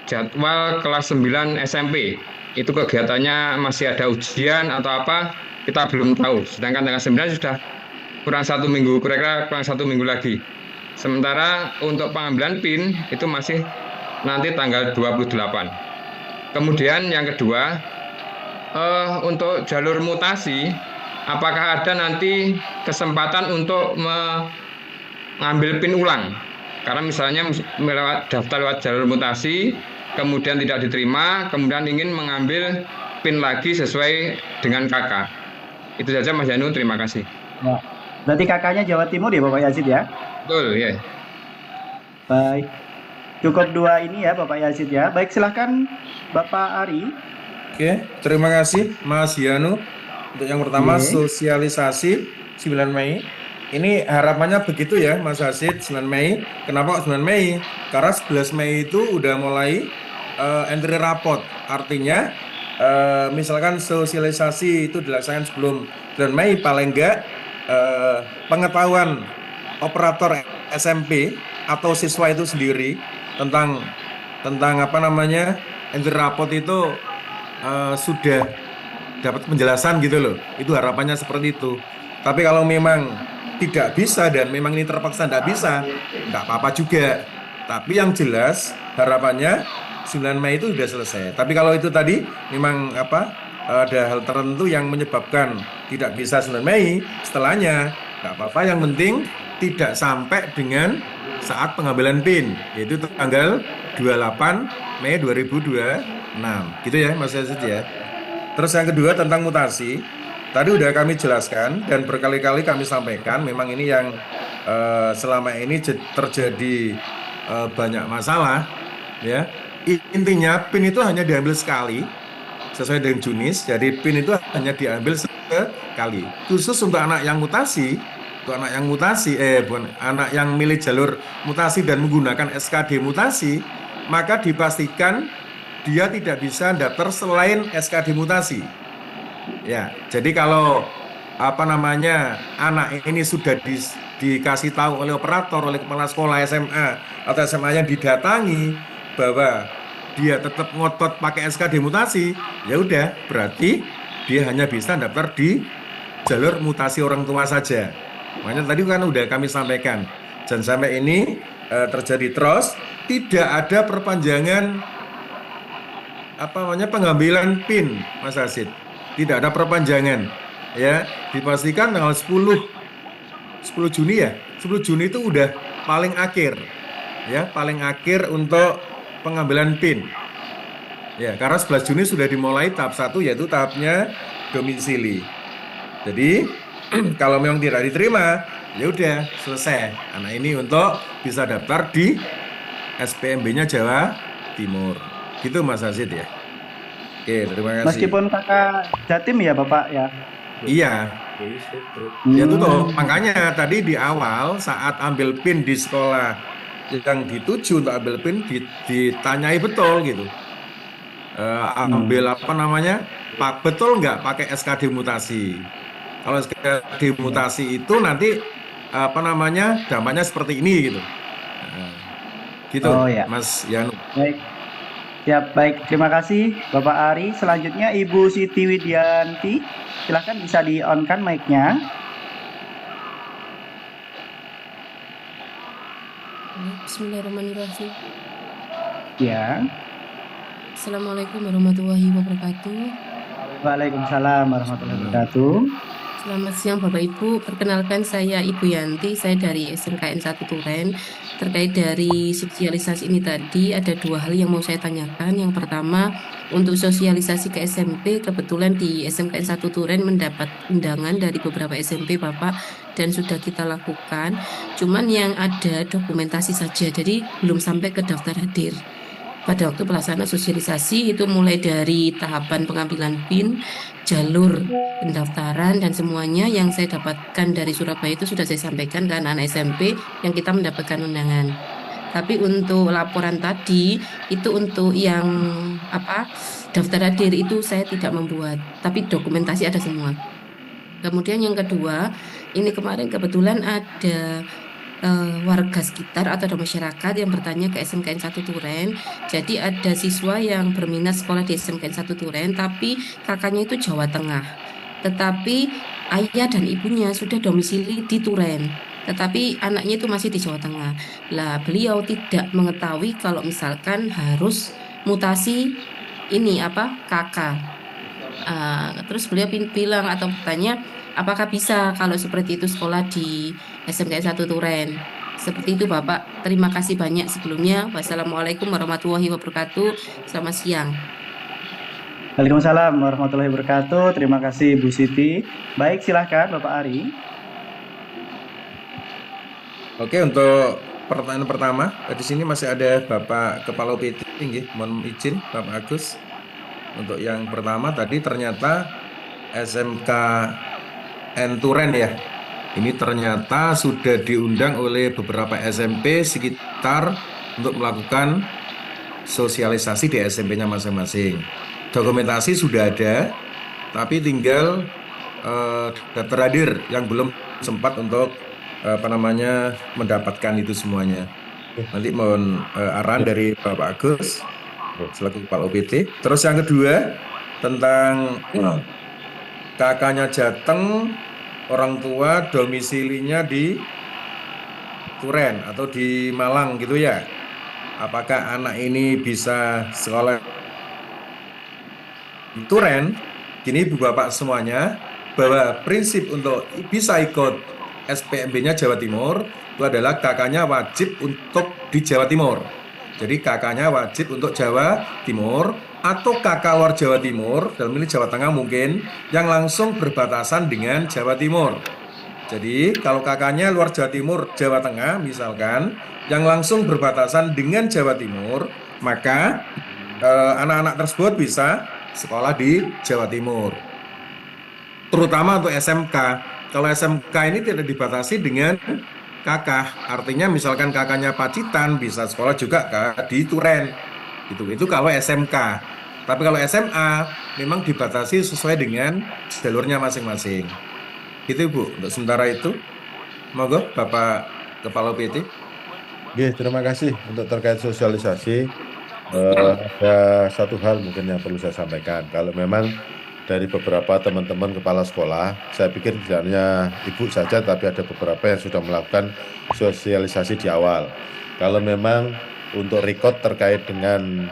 jadwal kelas 9 SMP. Itu kegiatannya masih ada ujian atau apa, kita belum tahu. Sedangkan tanggal 9 sudah kurang 1 minggu, kira-kira kurang 1 minggu lagi. Sementara untuk pengambilan PIN itu masih nanti tanggal 28. Kemudian yang kedua, untuk jalur mutasi, apakah ada nanti kesempatan untuk mengambil PIN ulang? Karena misalnya daftar lewat jalur mutasi, kemudian tidak diterima, kemudian ingin mengambil PIN lagi sesuai dengan kakak. Itu saja Mas Yanu, terima kasih. Ya. Berarti kakaknya Jawa Timur ya Bapak Yazid ya? Betul, ya. Baik. Cukup dua ini ya Bapak Yazid ya. Baik, silahkan Bapak Ari. Oke, terima kasih Mas Yanu. Untuk yang pertama, Oke. sosialisasi 9 Mei. Ini harapannya begitu ya Mas Hasid, 9 Mei. Kenapa kok 9 Mei? Karena 11 Mei itu udah mulai entry raport. Artinya misalkan sosialisasi itu dilaksanakan sebelum 9 Mei, paling enggak pengetahuan operator SMP atau siswa itu sendiri tentang apa namanya entry raport itu sudah dapat penjelasan gitu loh. Itu harapannya seperti itu. Tapi kalau memang tidak bisa dan memang ini terpaksa tidak bisa, nggak apa-apa juga. Tapi yang jelas harapannya 9 Mei itu sudah selesai. Tapi kalau itu tadi memang ada hal tertentu yang menyebabkan tidak bisa 9 Mei, setelahnya nggak apa-apa. Yang penting tidak sampai dengan saat pengambilan PIN, yaitu tanggal 28 Mei 2026. Gitu ya Mas Yazid ya. Terus yang kedua tentang mutasi, tadi udah kami jelaskan dan berkali-kali kami sampaikan, memang ini yang selama ini terjadi banyak masalah, ya. Intinya PIN itu hanya diambil sekali, sesuai dengan Junis. Jadi PIN itu hanya diambil sekali. Khusus untuk anak yang mutasi, bukan anak yang milih jalur mutasi dan menggunakan SKD mutasi, maka dipastikan dia tidak bisa daftar selain SKD mutasi. Ya, jadi kalau anak ini sudah dikasih tahu oleh operator, oleh kepala sekolah SMA atau SMA yang didatangi bahwa dia tetap ngotot pakai SKD mutasi, ya udah berarti dia hanya bisa daftar di jalur mutasi orang tua saja. Makanya tadi kan udah kami sampaikan, dan sampai ini terjadi terus, tidak ada perpanjangan pengambilan PIN, Mas Hasid. Tidak ada perpanjangan. Ya, dipastikan tanggal 10 Juni ya. 10 Juni itu udah paling akhir. Ya, paling akhir untuk pengambilan PIN. Ya, karena 11 Juni sudah dimulai tahap 1, yaitu tahapnya domisili. Jadi, kalau memang tidak diterima, ya udah selesai. Anak ini untuk bisa daftar di SPMB-nya Jawa Timur. Gitu Mas Hasid ya. Oke, terima kasih. Meskipun kakak Jatim ya Bapak ya. Iya, ya itu toh. Makanya tadi di awal saat ambil PIN di sekolah yang dituju untuk ambil PIN ditanyai betul gitu. Ambil apa namanya? Pak betul nggak pakai SKD mutasi? Kalau SKD mutasi itu nanti apa namanya dampaknya seperti ini gitu. Gitu, Oh ya. Mas Yanu. Baik. Siap, baik. Terima kasih Bapak Ari. Selanjutnya Ibu Siti Widianti. Silahkan bisa di-on-kan mic-nya. Bismillahirrahmanirrahim. Ya. Assalamualaikum warahmatullahi wabarakatuh. Waalaikumsalam warahmatullahi wabarakatuh. Selamat siang Bapak Ibu. Perkenalkan saya Ibu Yanti, saya dari SMKN 1 Turen. Terkait dari sosialisasi ini tadi ada dua hal yang mau saya tanyakan. Yang pertama, untuk sosialisasi ke SMP, kebetulan di SMKN 1 Turen mendapat undangan dari beberapa SMP Bapak dan sudah kita lakukan. Cuman yang ada dokumentasi saja, jadi belum sampai ke daftar hadir. Pada waktu pelaksanaan sosialisasi itu mulai dari tahapan pengambilan PIN, jalur pendaftaran dan semuanya yang saya dapatkan dari Surabaya itu sudah saya sampaikan ke anak-anak SMP yang kita mendapatkan undangan. Tapi untuk laporan tadi itu untuk yang daftar hadir itu saya tidak membuat, tapi dokumentasi ada semua. Kemudian yang kedua, ini kemarin kebetulan ada warga sekitar atau ada masyarakat yang bertanya ke SMKN 1 Turen. Jadi ada siswa yang berminat sekolah di SMKN 1 Turen tapi kakaknya itu Jawa Tengah. Tetapi ayah dan ibunya sudah domisili di Turen. Tetapi anaknya itu masih di Jawa Tengah. Lah beliau tidak mengetahui kalau misalkan harus mutasi ini kakak. Terus beliau bilang atau bertanya apakah bisa kalau seperti itu sekolah di SMKN 1 Turen. Seperti itu Bapak. Terima kasih banyak sebelumnya. Wassalamualaikum warahmatullahi wabarakatuh. Selamat siang. Waalaikumsalam warahmatullahi wabarakatuh. Terima kasih Bu Siti. Baik, silahkan Bapak Ari. Oke, untuk pertanyaan pertama, di sini masih ada Bapak Kepala UPT, mohon izin Bapak Agus. Untuk yang pertama tadi ternyata SMKN Turen ya. Ini ternyata sudah diundang oleh beberapa SMP sekitar untuk melakukan sosialisasi di SMP-nya masing-masing. Dokumentasi sudah ada, tapi tinggal daftar hadir yang belum sempat untuk mendapatkan itu semuanya. Nanti mohon arahan dari Bapak Agus selaku Kepala OPT. Terus yang kedua tentang kakaknya Jateng, orang tua domisilinya di Turen atau di Malang gitu ya. Apakah anak ini bisa sekolah di Turen? Gini Bu Bapak semuanya, bahwa prinsip untuk bisa ikut SPMB-nya Jawa Timur itu adalah kakaknya wajib untuk di Jawa Timur. Jadi kakaknya wajib untuk Jawa Timur atau kakak luar Jawa Timur, dalam ini Jawa Tengah mungkin, yang langsung berbatasan dengan Jawa Timur. Jadi kalau kakaknya luar Jawa Timur, Jawa Tengah misalkan, yang langsung berbatasan dengan Jawa Timur, maka anak-anak tersebut bisa sekolah di Jawa Timur. Terutama untuk SMK. Kalau SMK ini tidak dibatasi dengan kakak, artinya misalkan kakaknya Pacitan bisa sekolah juga di Turen. Itu kalau SMK. Tapi kalau SMA memang dibatasi sesuai dengan jalurnya masing-masing. Itu Bu, untuk sementara itu. Monggo Bapak Kepala PT. Oke, terima kasih untuk terkait sosialisasi. Ada satu hal mungkin yang perlu saya sampaikan. Kalau memang dari beberapa teman-teman kepala sekolah, saya pikir tidak hanya Ibu saja, tapi ada beberapa yang sudah melakukan sosialisasi di awal. Kalau memang untuk record terkait dengan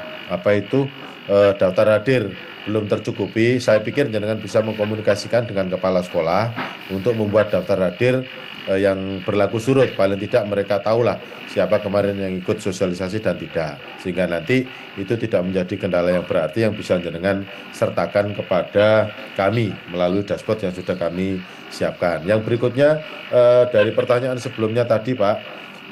daftar hadir belum tercukupi, saya pikir jangan bisa mengkomunikasikan dengan kepala sekolah untuk membuat daftar hadir yang berlaku surut. Paling tidak mereka tahulah siapa kemarin yang ikut sosialisasi dan tidak, sehingga nanti itu tidak menjadi kendala yang berarti yang bisa jenengan sertakan kepada kami melalui dashboard yang sudah kami siapkan. Yang berikutnya dari pertanyaan sebelumnya tadi Pak,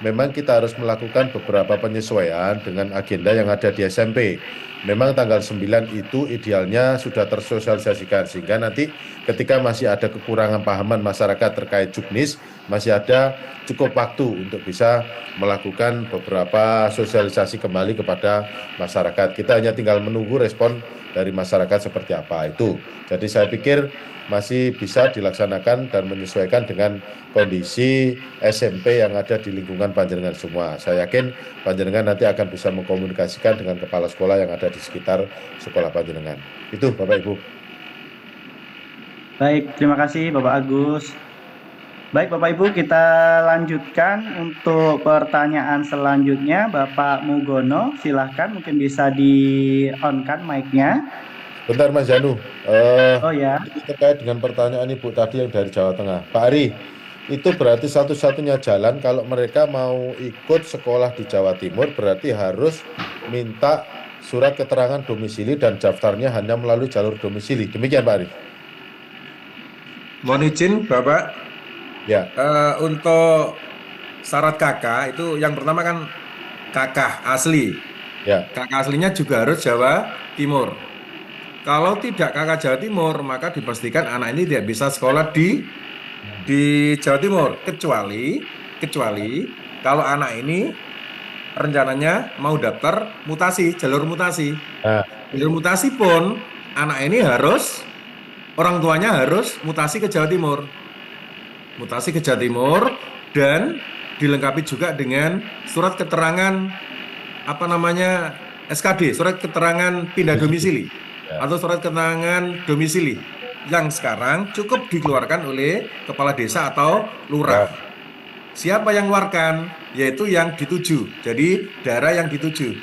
memang kita harus melakukan beberapa penyesuaian dengan agenda yang ada di SMP. Memang tanggal 9 itu idealnya sudah tersosialisasikan, sehingga nanti ketika masih ada kekurangan pahaman masyarakat terkait juknis, masih ada cukup waktu untuk bisa melakukan beberapa sosialisasi kembali kepada masyarakat. Kita hanya tinggal menunggu respon dari masyarakat seperti apa itu. Jadi saya pikir masih bisa dilaksanakan dan menyesuaikan dengan kondisi SMP yang ada di lingkungan panjenengan semua. Saya yakin panjenengan nanti akan bisa mengkomunikasikan dengan kepala sekolah yang ada di sekitar sekolah panjenengan. Itu Bapak Ibu. Baik, terima kasih Bapak Agus. Baik Bapak Ibu, kita lanjutkan untuk pertanyaan selanjutnya. Bapak Mugono, silahkan, mungkin bisa di-on-kan mic-nya. Bentar Mas Janu, Oh ya, ini terkait dengan pertanyaan Ibu tadi yang dari Jawa Tengah. Pak Ari, itu berarti satu-satunya jalan kalau mereka mau ikut sekolah di Jawa Timur berarti harus minta surat keterangan domisili dan daftarnya hanya melalui jalur domisili. Demikian Pak Ari. Mohon izin Bapak, Ya, untuk syarat kakak itu yang pertama kan kakak asli. ya. Kakak aslinya juga harus Jawa Timur. Kalau tidak kakak Jawa Timur, maka dipastikan anak ini tidak bisa sekolah di Jawa Timur, kecuali kalau anak ini rencananya mau daftar mutasi, jalur mutasi. Nah, Jalur mutasi pun anak ini harus, orang tuanya harus mutasi ke Jawa Timur. Mutasi ke Jawa Timur dan dilengkapi juga dengan surat keterangan SKD, surat keterangan pindah domisili atau surat keterangan domisili yang sekarang cukup dikeluarkan oleh kepala desa atau lurah. Siapa yang mengeluarkan? Yaitu yang dituju. Jadi daerah yang dituju.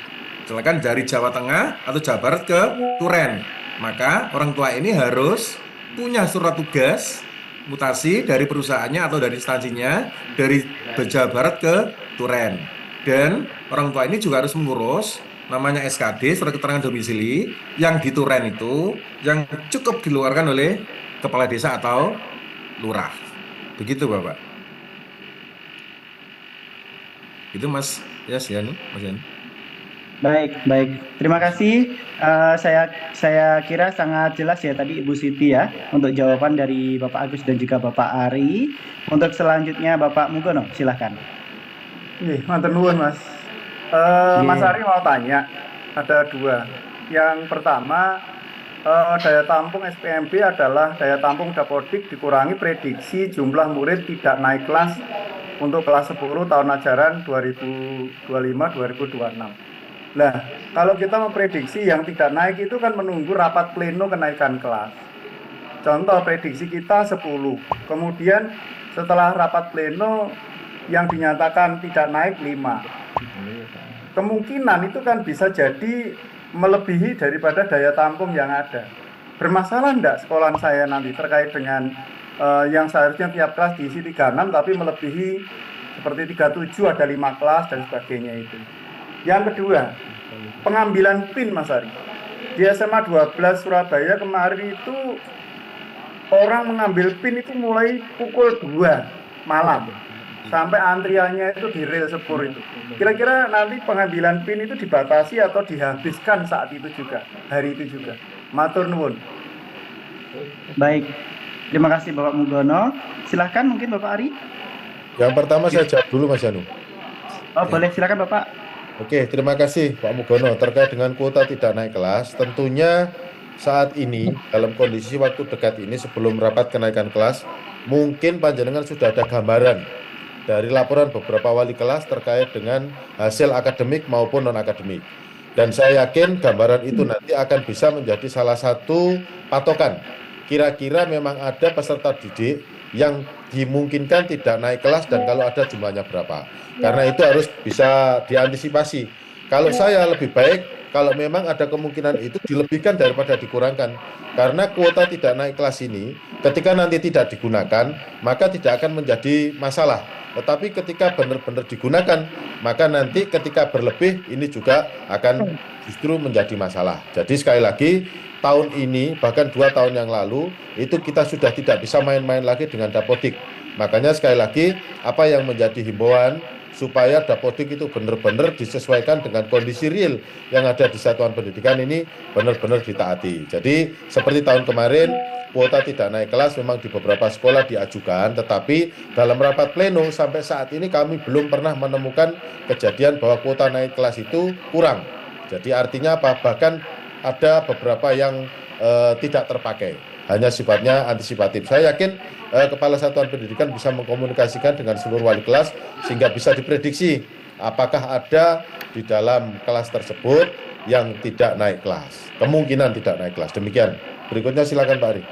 Misalkan dari Jawa Tengah atau Jawa Barat ke Turen. Maka orang tua ini harus punya surat tugas mutasi dari perusahaannya atau dari instansinya dari Jawa Barat ke Turen. Dan orang tua ini juga harus mengurus namanya SKD, surat keterangan domisili, yang di Turen itu yang cukup dikeluarkan oleh kepala desa atau lurah. Begitu Bapak. Itu Mas Yani. baik. Terima kasih. Saya kira sangat jelas ya tadi Ibu Siti ya untuk jawaban dari Bapak Agus dan juga Bapak Ari. Untuk selanjutnya Bapak Mugono, silahkan. Matur nuwun Mas. Mas Ari mau tanya, ada dua. Yang pertama, daya tampung SPMB adalah daya tampung Dapodik dikurangi prediksi jumlah murid tidak naik kelas untuk kelas 10 tahun ajaran 2025-2026. Nah, kalau kita memprediksi yang tidak naik itu kan menunggu rapat pleno kenaikan kelas. Contoh prediksi kita 10, kemudian setelah rapat pleno yang dinyatakan tidak naik 5. Kemungkinan itu kan bisa jadi melebihi daripada daya tampung yang ada. Bermasalah enggak sekolahan saya nanti terkait dengan yang seharusnya tiap kelas diisi 36 tapi melebihi seperti 37 ada 5 kelas dan sebagainya itu. Yang kedua, pengambilan PIN Mas Ari. Di SMA 12 Surabaya kemarin itu orang mengambil PIN itu mulai pukul 2 malam. Sampai antriannya itu di rel sepur itu. Kira-kira nanti pengambilan PIN itu dibatasi atau dihabiskan saat itu juga, hari itu juga. Matur nuwun. Baik. Terima kasih Bapak Mugono. Silahkan mungkin Bapak Ari. yang pertama saya jawab dulu Mas Janu. Oh, boleh silakan Bapak. Oke, terima kasih Pak Mugono. Terkait dengan kuota tidak naik kelas, tentunya saat ini dalam kondisi waktu dekat ini sebelum rapat kenaikan kelas, mungkin panjenengan sudah ada gambaran dari laporan beberapa wali kelas terkait dengan hasil akademik maupun non-akademik. Dan saya yakin gambaran itu nanti akan bisa menjadi salah satu patokan. Kira-kira memang ada peserta didik yang dimungkinkan tidak naik kelas dan kalau ada jumlahnya berapa. Karena itu harus bisa diantisipasi. Kalau saya lebih baik kalau memang ada kemungkinan itu dilebihkan daripada dikurangkan. Karena kuota tidak naik kelas ini ketika nanti tidak digunakan maka tidak akan menjadi masalah. Tetapi ketika benar-benar digunakan, maka nanti ketika berlebih ini juga akan justru menjadi masalah. Jadi sekali lagi, tahun ini bahkan 2 tahun yang lalu itu kita sudah tidak bisa main-main lagi dengan Dapodik. Makanya sekali lagi, apa yang menjadi himbauan supaya Dapodik itu benar-benar disesuaikan dengan kondisi real yang ada di satuan pendidikan ini benar-benar ditaati. Jadi seperti tahun kemarin kuota tidak naik kelas memang di beberapa sekolah diajukan, tetapi dalam rapat pleno sampai saat ini kami belum pernah menemukan kejadian bahwa kuota naik kelas itu kurang. Jadi artinya apa? Bahkan ada beberapa yang tidak terpakai, hanya sifatnya antisipatif. Saya yakin Kepala Satuan Pendidikan bisa mengkomunikasikan dengan seluruh wali kelas sehingga bisa diprediksi apakah ada di dalam kelas tersebut yang tidak naik kelas. Kemungkinan tidak naik kelas. Demikian. Berikutnya silakan Pak Ari.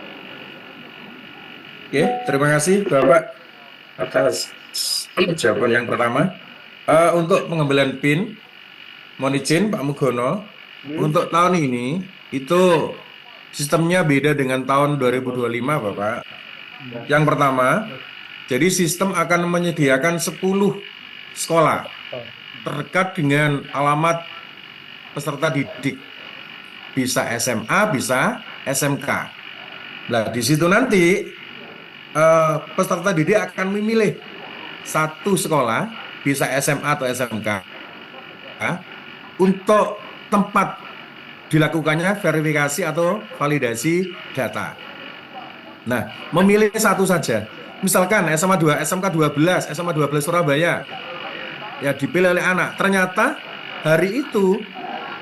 Oke, terima kasih Bapak atas jawaban yang pertama. Untuk pengambilan PIN, mohon izin Pak Mugono, untuk tahun ini itu sistemnya beda dengan tahun 2025 Bapak. Yang pertama, jadi sistem akan menyediakan 10 sekolah terdekat dengan alamat peserta didik. Bisa SMA, bisa SMK. Nah, di situ nanti peserta didik akan memilih satu sekolah, bisa SMA atau SMK, untuk tempat dilakukannya verifikasi atau validasi data. Nah, memilih satu saja. Misalkan SMA 2, SMK 12, SMA 12 Surabaya. Ya dipilih oleh anak. Ternyata hari itu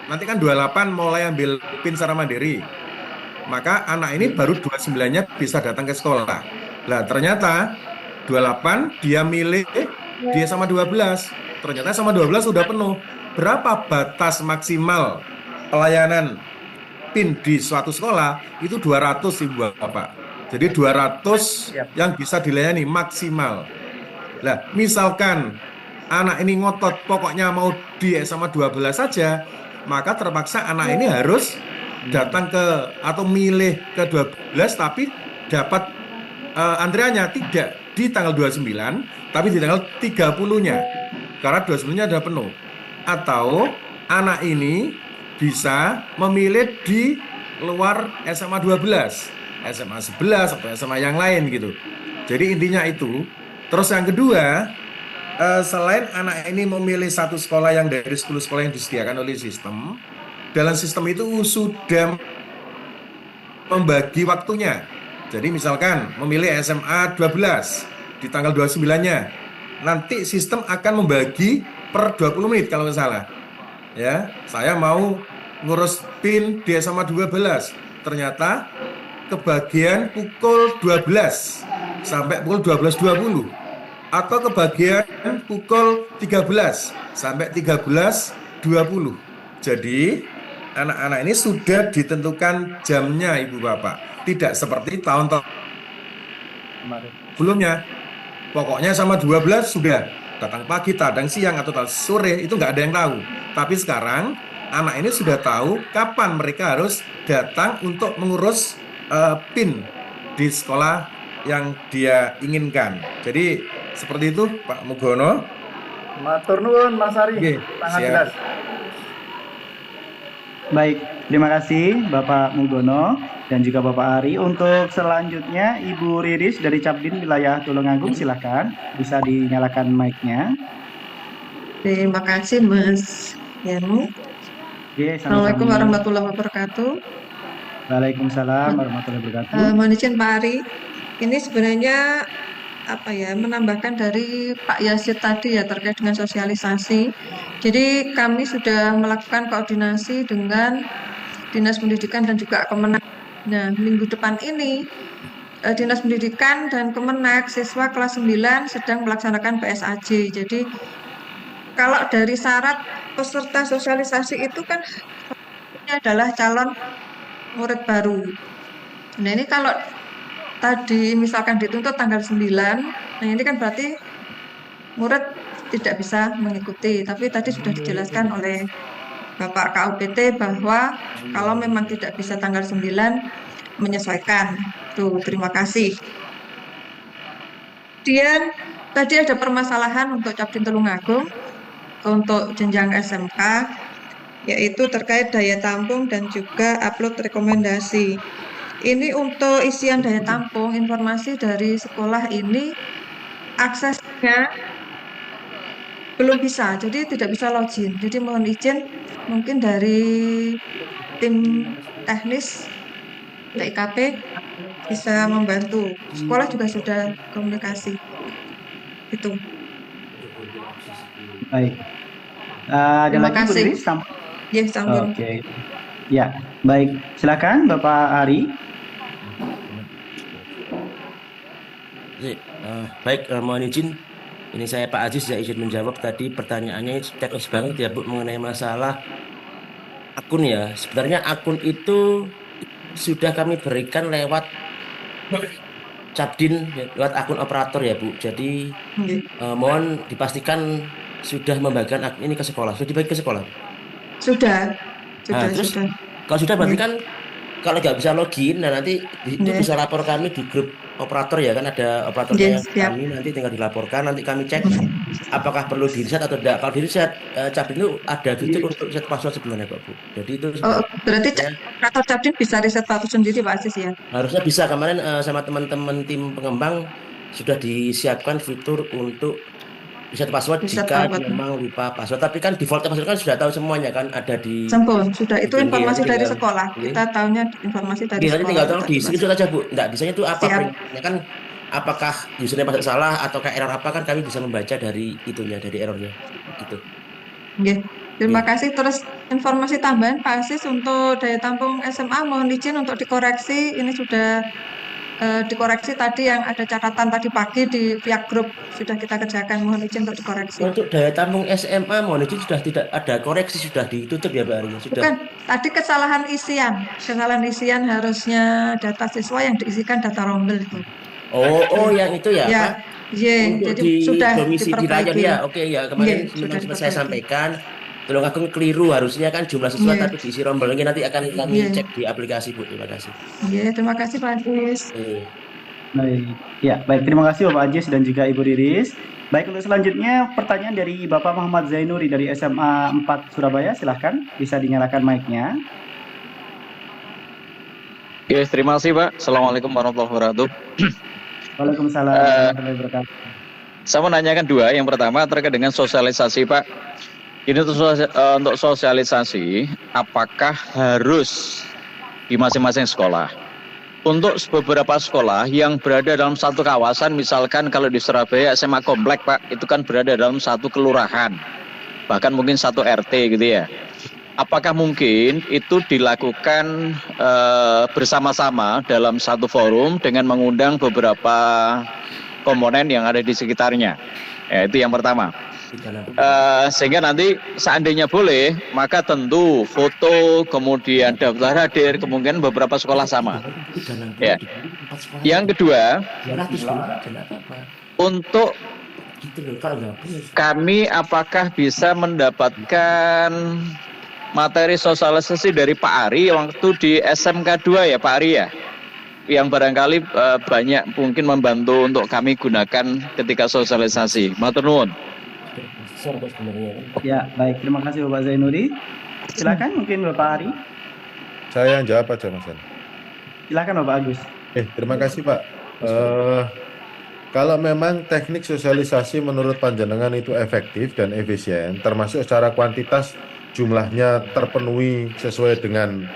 nanti kan 28 mulai ambil PIN secara mandiri. Maka anak ini baru 29-nya bisa datang ke sekolah. Nah, ternyata 28 dia milih dia sama 12. Ternyata sama 12 sudah penuh. Berapa batas maksimal pelayanan PIN di suatu sekolah? Itu 200 Ibu Bapak. Jadi 200 yang bisa dilayani maksimal. Nah, misalkan anak ini ngotot pokoknya mau di SMA 12 saja, maka terpaksa anak ini harus datang ke atau milih ke 12 tapi dapat antriannya tidak di tanggal 29 tapi di tanggal 30-nya. Karena 29-nya sudah penuh. Atau anak ini bisa memilih di luar SMA 12, SMA 11 atau SMA yang lain gitu. Jadi intinya itu. Terus yang kedua, selain anak ini memilih satu sekolah yang dari 10 sekolah yang disediakan oleh sistem, dalam sistem itu sudah membagi waktunya. Jadi misalkan memilih SMA 12 di tanggal 29-nya, nanti sistem akan membagi per 20 menit kalau nggak salah. Ya, saya mau ngurus PIN di SMA 12, ternyata kebagian pukul 12 sampai pukul 12.20 atau kebagian pukul 13 sampai 13.20. Jadi anak-anak ini sudah ditentukan jamnya Ibu Bapak, tidak seperti tahun-tahun sebelumnya. Pokoknya sama 12 sudah datang pagi, datang siang atau sore, itu nggak ada yang tahu. Tapi sekarang anak ini sudah tahu kapan mereka harus datang untuk mengurus PIN di sekolah yang dia inginkan. Jadi seperti itu Pak Mugono. Matur nuwun Mas Ari. Oke, sangat siap. jelas. Baik, terima kasih Bapak Mugono dan juga Bapak Ari. Untuk selanjutnya Ibu Riris dari Capdin wilayah Tulungagung, silakan bisa dinyalakan mic-nya. Terima kasih Mas Yanu. Oke, Assalamualaikum sama-sama. warahmatullahi wabarakatuh. Waalaikumsalam warahmatullahi wabarakatuh. Mohon izin Pak Ari, ini sebenarnya menambahkan dari Pak Yasir tadi ya terkait dengan sosialisasi. Jadi kami sudah melakukan koordinasi dengan Dinas Pendidikan dan juga Kemenak. Nah, minggu depan ini Dinas Pendidikan dan Kemenak siswa kelas 9 sedang melaksanakan PSAJ. Jadi kalau dari syarat peserta sosialisasi itu kan ini adalah calon murid baru. Nah, ini kalau tadi misalkan dituntut tanggal 9, nah ini kan berarti murid tidak bisa mengikuti. Tapi tadi sudah dijelaskan oleh Bapak KUPT bahwa kalau memang tidak bisa tanggal 9, menyesuaikan. Tuh, terima kasih. Kemudian tadi ada permasalahan untuk Capdin Tulungagung untuk jenjang SMK, yaitu terkait daya tampung dan juga upload rekomendasi. Ini untuk isian daya tampung, informasi dari sekolah ini aksesnya belum bisa, jadi tidak bisa login. Jadi mohon izin mungkin dari tim teknis TIKP bisa membantu. Sekolah juga sudah komunikasi. Itu. Baik. Ada Terima lagi Bu kasih. Riris? Ya, sambung. Oke. Ya, baik. Silakan Bapak Ari. Baik, mohon izin. Ini saya Pak Aziz ya izin menjawab tadi pertanyaannya teknis banget ya Bu mengenai masalah akun ya. Sebenarnya akun itu sudah kami berikan lewat Capdin lewat akun operator ya Bu. Jadi mohon dipastikan sudah membagikan akun ini ke sekolah. Sudah dibagi ke sekolah? Sudah. Terus kalau sudah berarti kan kalau nggak bisa login, nah nanti itu bisa lapor kami di grup operator ya kan ada operatornya kami nanti tinggal dilaporkan nanti kami cek apakah perlu di reset atau tidak. Kalau di reset Capdin itu ada fitur untuk reset password sebenarnya Pak Bu. Jadi itu berarti operator Capdin bisa reset password sendiri Pak Aziz ya? Harusnya bisa. Kemarin sama teman-teman tim pengembang sudah disiapkan fitur untuk reset password jika memang lupa password. Tapi kan default password kan sudah tahu semuanya kan ada di. Sudah itu informasi dari sekolah. Kita tahunya informasi dari sekolah. Tinggal tahu di screenshot aja Bu. Enggak bisanya itu apa? Kan apakah username password salah atau kayak error apa kan kami bisa membaca dari itunya dari errornya gitu. Oke. Terima kasih. Terus informasi tambahan Pak Aziz untuk daya tampung SMA mohon izin untuk dikoreksi. Ini sudah dikoreksi tadi yang ada catatan tadi pagi di pihak grup sudah kita kerjakan, mohon izin untuk dikoreksi. Untuk daya tampung SMA mohon izin sudah tidak ada koreksi, sudah ditutup ya Mbak Ari? Sudah. Bukan, tadi kesalahan isian harusnya data siswa yang diisikan data rombel itu. Oh yang itu ya? Ya, untuk jadi sudah domisi diperbaiki ya. Oke ya kemarin sudah saya sampaikan. Tolong akun keliru harusnya kan jumlah siswa tapi diisi rombelnya nanti akan kami cek di aplikasi Bu. Terima kasih. Terima kasih Pak Aziz. Baik. Ya, baik. Terima kasih Bapak Aziz dan juga Ibu Riris. Baik, untuk selanjutnya pertanyaan dari Bapak Muhammad Zainuri dari SMA 4 Surabaya. Silahkan, bisa dinyalakan mic-nya. Oke, terima kasih Pak. Assalamualaikum warahmatullahi wabarakatuh. Waalaikumsalam warahmatullahi wabarakatuh. Saya menanyakan dua. Yang pertama terkait dengan sosialisasi Pak. Ini untuk sosialisasi, apakah harus di masing-masing sekolah? Untuk beberapa sekolah yang berada dalam satu kawasan, misalkan kalau di Surabaya SMA Komplek Pak, itu kan berada dalam satu kelurahan, bahkan mungkin satu RT gitu ya. Apakah mungkin itu dilakukan bersama-sama dalam satu forum dengan mengundang beberapa komponen yang ada di sekitarnya? Ya, itu yang pertama. Sehingga nanti seandainya boleh, maka tentu foto, kemudian daftar hadir, kemungkinan beberapa sekolah sama. Ya. Yang kedua, untuk kami apakah bisa mendapatkan materi sosialisasi dari Pak Ari waktu di SMK 2 ya Pak Ari ya? Yang barangkali banyak mungkin membantu untuk kami gunakan ketika sosialisasi. Matur nuwun. Ya, baik. Terima kasih Bapak Zainuri. Silakan mungkin Bapak Ari. Saya yang jawab aja Mas. Silakan Bapak Agus. Terima kasih Pak. Kalau memang teknik sosialisasi menurut panjenengan itu efektif dan efisien, termasuk secara kuantitas jumlahnya terpenuhi sesuai dengan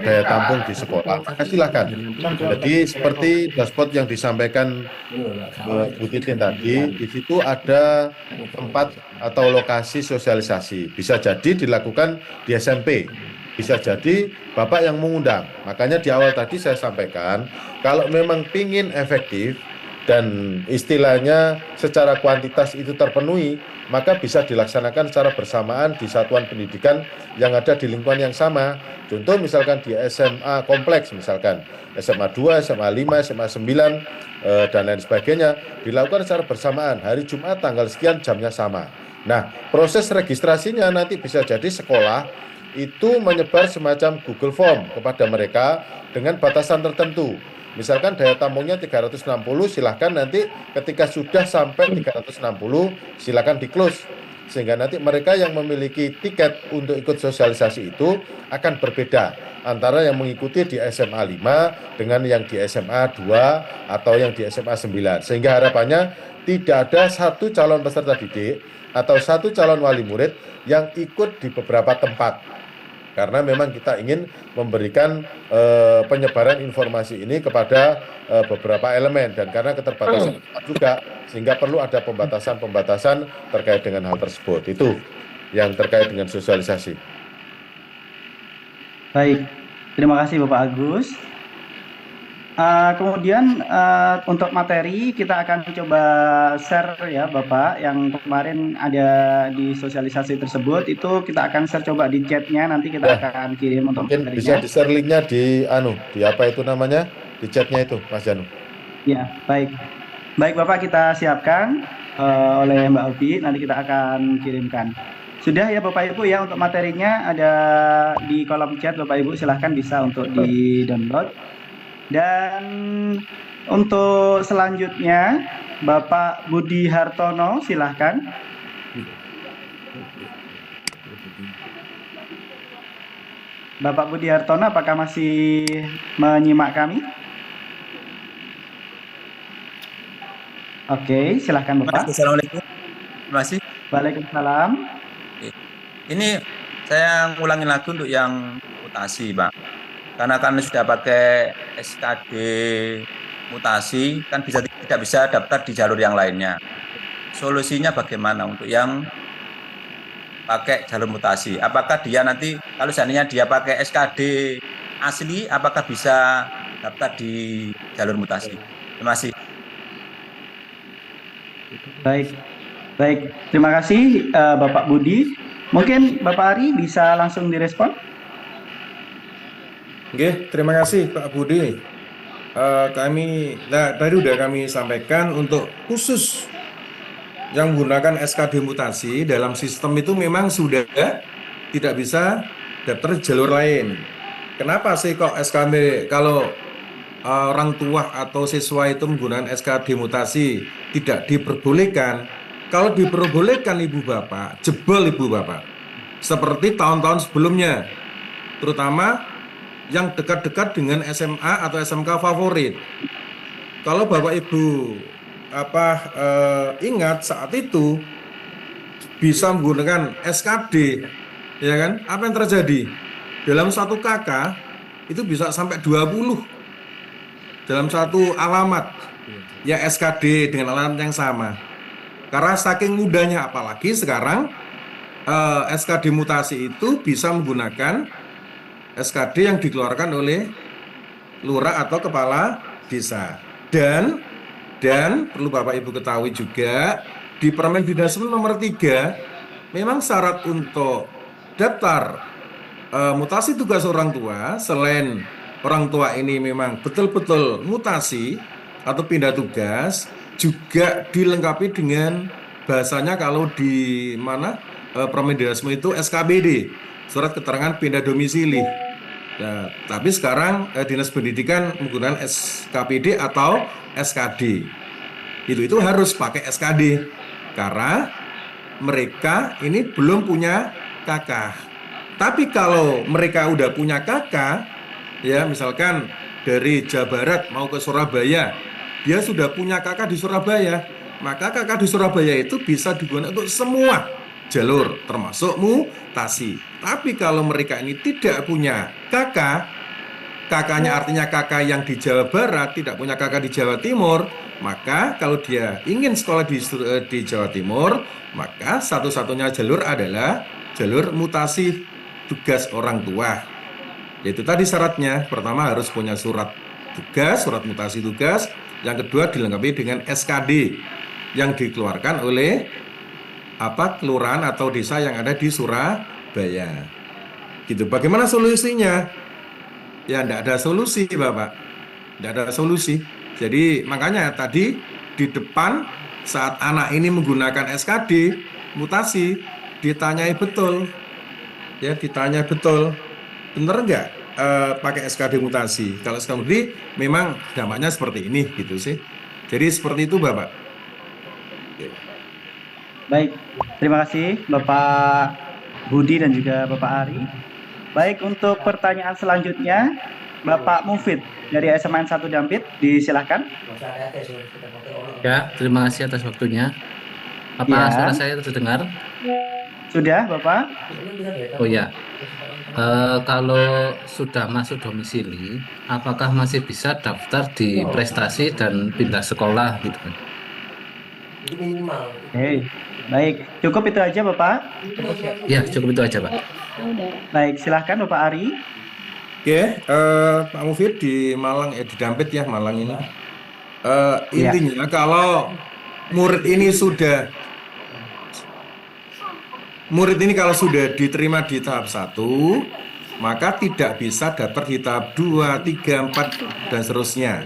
daya tampung di sekolah, silakan. Jadi seperti dashboard yang disampaikan Bu Titin tadi, di situ ada tempat atau lokasi sosialisasi. Bisa jadi dilakukan di SMP, bisa jadi Bapak yang mengundang. Makanya di awal tadi saya sampaikan, kalau memang pingin efektif dan istilahnya secara kuantitas itu terpenuhi, maka bisa dilaksanakan secara bersamaan di satuan pendidikan yang ada di lingkungan yang sama. Contoh misalkan di SMA kompleks, misalkan SMA 2, SMA 5, SMA 9, dan lain sebagainya, dilakukan secara bersamaan. Hari Jumat tanggal sekian jamnya sama. Nah, proses registrasinya nanti bisa jadi sekolah itu menyebar semacam Google Form kepada mereka dengan batasan tertentu. Misalkan daya tampungnya 360, silahkan nanti ketika sudah sampai 360, silahkan di-close. Sehingga nanti mereka yang memiliki tiket untuk ikut sosialisasi itu akan berbeda antara yang mengikuti di SMA 5 dengan yang di SMA 2 atau yang di SMA 9. Sehingga harapannya tidak ada satu calon peserta didik atau 1 calon wali murid yang ikut di beberapa tempat. Karena memang kita ingin memberikan penyebaran informasi ini kepada beberapa elemen, dan karena keterbatasan tempat juga, sehingga perlu ada pembatasan-pembatasan terkait dengan hal tersebut. Itu yang terkait dengan sosialisasi. Baik, terima kasih Bapak Agus. Kemudian untuk materi kita akan coba share ya Bapak, yang kemarin ada di sosialisasi tersebut itu kita akan share coba di chatnya, nanti kita akan kirim untuk mungkin materinya. bisa di-share linknya di apa itu namanya, di chatnya itu Mas Janu. Ya, baik Bapak, kita siapkan oleh Mbak Opi, nanti kita akan kirimkan. Sudah ya Bapak Ibu ya, untuk materinya ada di kolom chat Bapak Ibu, silahkan bisa untuk di-download. Dan untuk selanjutnya Bapak Budi Hartono, silahkan. Bapak Budi Hartono, apakah masih menyimak kami? Oke, silahkan Bapak. Assalamualaikum. Terima kasih. Waalaikumsalam. Ini saya ngulangin lagi untuk yang mutasi, Pak. Karena kan sudah pakai SKD mutasi, kan tidak bisa daftar di jalur yang lainnya. Solusinya bagaimana untuk yang pakai jalur mutasi? Apakah dia nanti, kalau seandainya dia pakai SKD asli, apakah bisa daftar di jalur mutasi? Terima kasih. Baik. Terima kasih Bapak Budi. Mungkin Bapak Ari bisa langsung direspon. Oke, terima kasih Pak Budi. Tadi udah kami sampaikan untuk khusus yang menggunakan SKD mutasi dalam sistem itu memang sudah tidak bisa daftar jalur lain. Kenapa sih kok SKD kalau orang tua atau siswa itu menggunakan SKD mutasi tidak diperbolehkan? Kalau diperbolehkan Ibu Bapak, jebol Ibu Bapak. Seperti tahun-tahun sebelumnya, terutama yang dekat-dekat dengan SMA atau SMK favorit. Kalau Bapak Ibu ingat saat itu bisa menggunakan SKD, ya kan? Apa yang terjadi? Dalam satu KK itu bisa sampai 20 dalam satu alamat, ya SKD dengan alamat yang sama. Karena saking mudahnya, apalagi sekarang SKD mutasi itu bisa menggunakan SKD yang dikeluarkan oleh lurah atau kepala desa. Dan perlu Bapak Ibu ketahui juga di Permendikbud nomor 3 memang syarat untuk daftar mutasi tugas orang tua, selain orang tua ini memang betul-betul mutasi atau pindah tugas, juga dilengkapi dengan bahasanya kalau di Permendikbud itu SKBD, surat keterangan pindah domisili. Nah, tapi sekarang Dinas Pendidikan menggunakan SKPD atau SKD. Itu harus pakai SKD karena mereka ini belum punya KK. Tapi kalau mereka udah punya KK, ya misalkan dari Jawa Barat mau ke Surabaya, dia sudah punya KK di Surabaya, maka KK di Surabaya itu bisa digunakan untuk semua jalur termasuk mutasi. Tapi kalau mereka ini tidak punya KK, KK-nya artinya KK yang di Jawa Barat, tidak punya KK di Jawa Timur, maka kalau dia ingin sekolah di Jawa Timur, maka satu-satunya jalur adalah jalur mutasi tugas orang tua. Yaitu tadi syaratnya, pertama harus punya surat tugas, surat mutasi tugas. Yang kedua dilengkapi dengan SKD yang dikeluarkan oleh kelurahan atau desa yang ada di Surabaya. Gitu. Bagaimana solusinya? Ya enggak ada solusi, Bapak. Enggak ada solusi. Jadi makanya tadi di depan saat anak ini menggunakan SKD mutasi ditanyai betul. Ya, ditanya betul. Bener enggak pakai SKD mutasi? Kalau SKD memang dampaknya seperti ini gitu sih. Jadi seperti itu, Bapak. Baik, terima kasih Bapak Budi dan juga Bapak Ari. Baik, untuk pertanyaan selanjutnya Bapak Mufid dari SMN 1 Dampit, disilahkan. Ya, terima kasih atas waktunya. Apa Ya, suara saya terdengar? sudah Bapak? Oh ya, kalau sudah masuk domisili, apakah masih bisa daftar di prestasi dan pindah sekolah gitu kan? Itu minimal. Oke, baik. Cukup itu aja Bapak? Ya, cukup itu aja, Pak. Baik, silahkan Bapak Ari. Oke, Pak Mufid di Malang, di Dampit ya Malang ini. Ya, Intinya kalau murid ini kalau sudah diterima di tahap 1, maka tidak bisa daftar di tahap 2, 3, 4, dan seterusnya.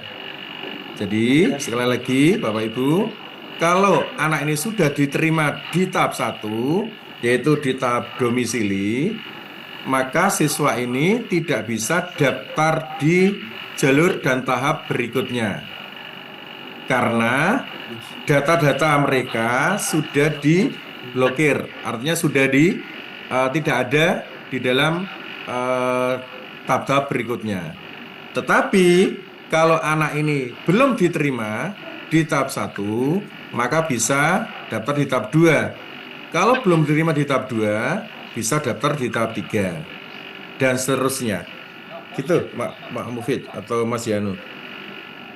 Jadi, sekali lagi Bapak Ibu, kalau anak ini sudah diterima di tahap 1, yaitu di tahap domisili, maka siswa ini tidak bisa daftar di jalur dan tahap berikutnya. Karena data-data mereka sudah diblokir, artinya sudah tidak ada di dalam tahap-tahap berikutnya. Tetapi kalau anak ini belum diterima di tahap 1, maka bisa daftar di tahap 2. Kalau belum diterima di tahap 2, bisa daftar di tahap 3 dan seterusnya. Gitu, Pak Mufid atau Mas Yanu.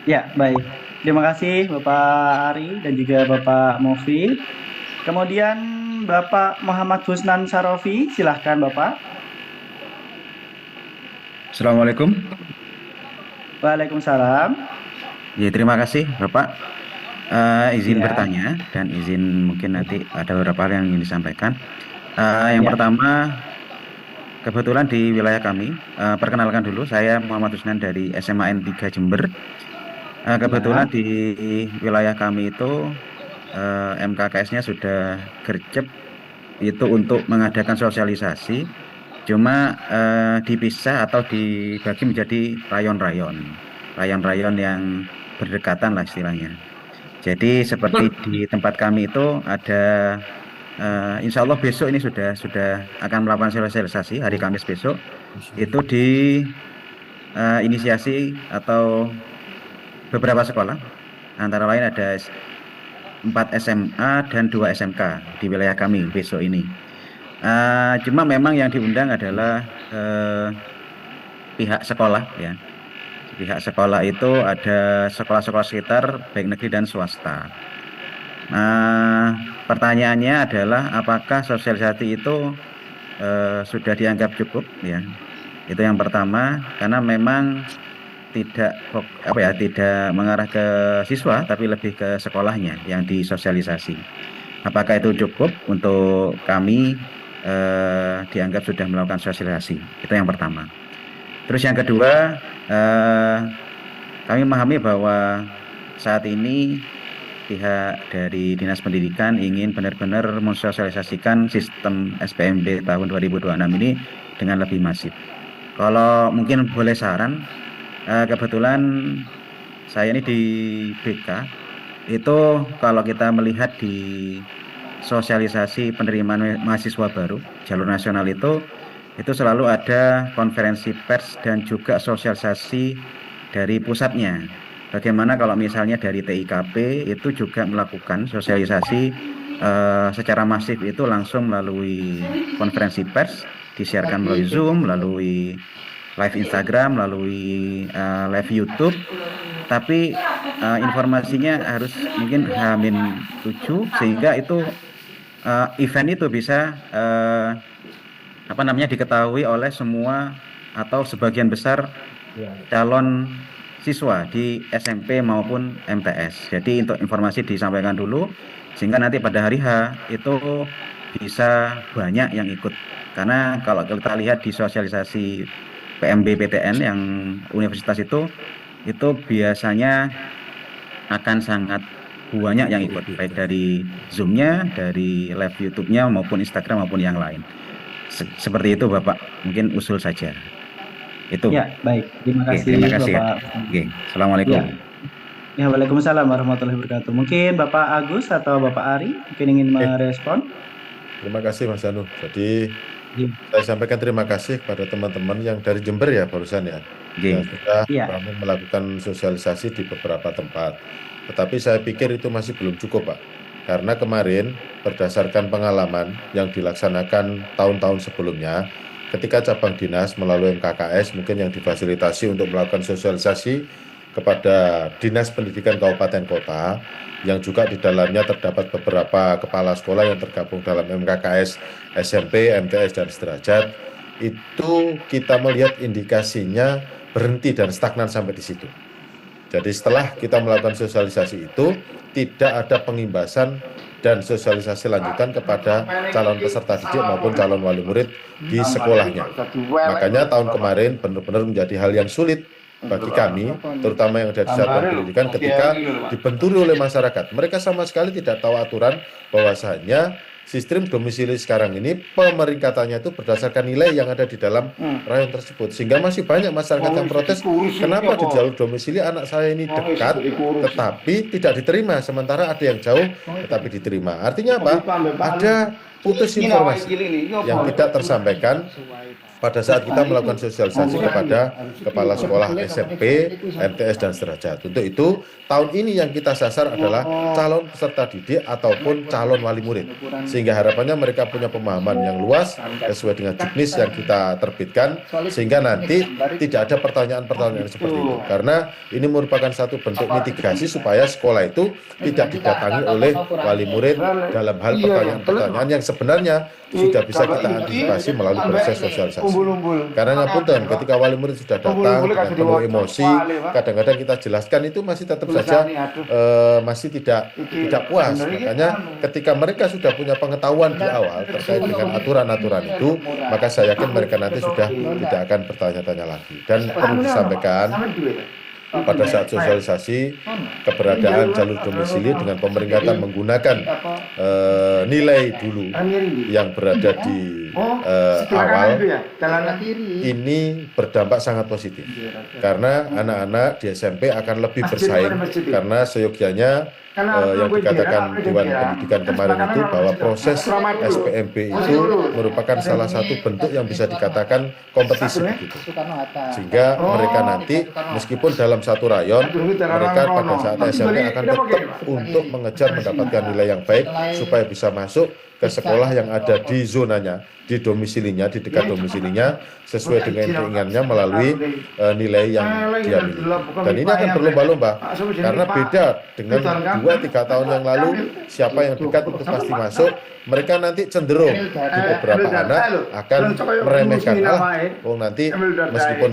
ya, baik. Terima kasih Bapak Ari dan juga Bapak Mofi. Kemudian Bapak Muhammad Husnan Sarofi, silahkan Bapak. Assalamualaikum. Waalaikumsalam. Ya, terima kasih Bapak. Izin Ya, bertanya dan izin mungkin nanti ada beberapa hal yang ingin disampaikan. Yang ya, pertama, kebetulan di wilayah kami, perkenalkan dulu, saya Muhammad Husnan dari SMA N 3 Jember. Kebetulan ya, di wilayah kami itu MKKS-nya sudah gercep itu untuk mengadakan sosialisasi, cuma dipisah atau dibagi menjadi rayon-rayon yang berdekatan lah istilahnya. Jadi seperti di tempat kami itu ada, insya Allah besok ini sudah akan melakukan sosialisasi hari Kamis besok. Itu di inisiasi atau beberapa sekolah, antara lain ada 4 SMA dan 2 SMK di wilayah kami besok ini. Cuma memang yang diundang adalah pihak sekolah ya. Pihak sekolah itu ada sekolah-sekolah sekitar baik negeri dan swasta. Pertanyaannya adalah apakah sosialisasi itu sudah dianggap cukup ya? Itu yang pertama, karena memang tidak mengarah ke siswa tapi lebih ke sekolahnya yang disosialisasi. Apakah itu cukup untuk kami dianggap sudah melakukan sosialisasi? Itu yang pertama. Terus yang kedua, kami memahami bahwa saat ini pihak dari Dinas Pendidikan ingin benar-benar mensosialisasikan sistem SPMB tahun 2026 ini dengan lebih masif. Kalau mungkin boleh saran, kebetulan saya ini di BK, itu kalau kita melihat di sosialisasi penerimaan mahasiswa baru, jalur nasional itu selalu ada konferensi pers dan juga sosialisasi dari pusatnya. Bagaimana kalau misalnya dari TIKP itu juga melakukan sosialisasi secara masif itu langsung melalui konferensi pers, disiarkan melalui Zoom, melalui live Instagram, melalui live YouTube. Tapi informasinya harus mungkin H-7 sehingga itu event itu bisa diketahui oleh semua atau sebagian besar calon siswa di SMP maupun MTS. Jadi untuk informasi disampaikan dulu sehingga nanti pada hari H itu bisa banyak yang ikut. Karena kalau kita lihat di sosialisasi PMB PTN yang universitas itu biasanya akan sangat banyak yang ikut, baik dari Zoom-nya, dari live YouTube-nya maupun Instagram maupun yang lain. Seperti itu Bapak, mungkin usul saja. Itu. ya, baik. Terima Oke, kasih terima kasih ya. Bapak. Oke, Assalamualaikum. Ya, ya, Waalaikumsalam warahmatullahi wabarakatuh. Mungkin Bapak Agus atau Bapak Ari mungkin ingin merespon. Terima kasih Mas Anu. Jadi Ya, saya sampaikan terima kasih kepada teman-teman yang dari Jember ya barusan ya. Yang sudah ya, melakukan sosialisasi di beberapa tempat. Tetapi saya pikir itu masih belum cukup Pak. Karena kemarin berdasarkan pengalaman yang dilaksanakan tahun-tahun sebelumnya, ketika cabang dinas melalui MKKS mungkin yang difasilitasi untuk melakukan sosialisasi kepada Dinas Pendidikan Kabupaten Kota, yang juga di dalamnya terdapat beberapa kepala sekolah yang tergabung dalam MKKS, SMP, MTS, dan sederajat, itu kita melihat indikasinya berhenti dan stagnan sampai di situ. Jadi setelah kita melakukan sosialisasi itu, tidak ada pengimbasan dan sosialisasi lanjutan kepada calon peserta didik maupun calon wali murid di sekolahnya. Makanya tahun kemarin benar-benar menjadi hal yang sulit bagi kami, terutama yang ada di satuan pendidikan, ketika dibenturi oleh masyarakat. Mereka sama sekali tidak tahu aturan bahwasanya sistem domisili sekarang ini pemeringkatannya itu berdasarkan nilai yang ada di dalam rayon tersebut, sehingga masih banyak masyarakat yang protes, kenapa di jalur domisili anak saya ini dekat tetapi tidak diterima, sementara ada yang jauh tetapi diterima. Artinya apa? Ada putus informasi yang tidak tersampaikan pada saat kita melakukan sosialisasi kepada kepala sekolah SMP, MTS, dan sederajat. Untuk itu, tahun ini yang kita sasar adalah calon peserta didik ataupun calon wali murid. Sehingga harapannya mereka punya pemahaman yang luas sesuai dengan juknis yang kita terbitkan, sehingga nanti tidak ada pertanyaan-pertanyaan seperti itu. Karena ini merupakan satu bentuk mitigasi supaya sekolah itu tidak didatangi oleh wali murid dalam hal pertanyaan-pertanyaan yang sebenarnya sudah bisa kita antisipasi melalui proses sosialisasi. Karena ngapunten, ketika wali murid sudah datang dengan penuh emosi, kadang-kadang kita jelaskan itu masih tetap saja masih tidak puas. Makanya ketika mereka sudah punya pengetahuan di awal terkait dengan aturan-aturan itu, maka saya yakin mereka nanti sudah tidak akan bertanya-tanya lagi. Dan perlu disampaikan, pada saat sosialisasi keberadaan jalur domisili dengan pemeringkatan menggunakan nilai dulu yang berada di awal ini berdampak sangat positif, karena anak-anak di SMP akan lebih bersaing, karena seyogyanya yang dikatakan Dewan Pendidikan kemarin itu bahwa proses SPMB itu merupakan salah satu bentuk yang bisa dikatakan kompetisi begitu. Sehingga mereka nanti meskipun dalam satu rayon, mereka pada saat SMP akan tetap untuk mengejar mendapatkan nilai yang baik supaya bisa masuk ke sekolah yang ada di zonanya, di domisilinya, di dekat domisilinya, sesuai dengan keinginannya melalui nilai yang dia miliki. Dan ini akan berlomba-lomba, karena beda dengan 2-3 tahun yang lalu, siapa yang dekat itu pasti masuk. Mereka nanti cenderung di beberapa anak akan meremehkan, nanti meskipun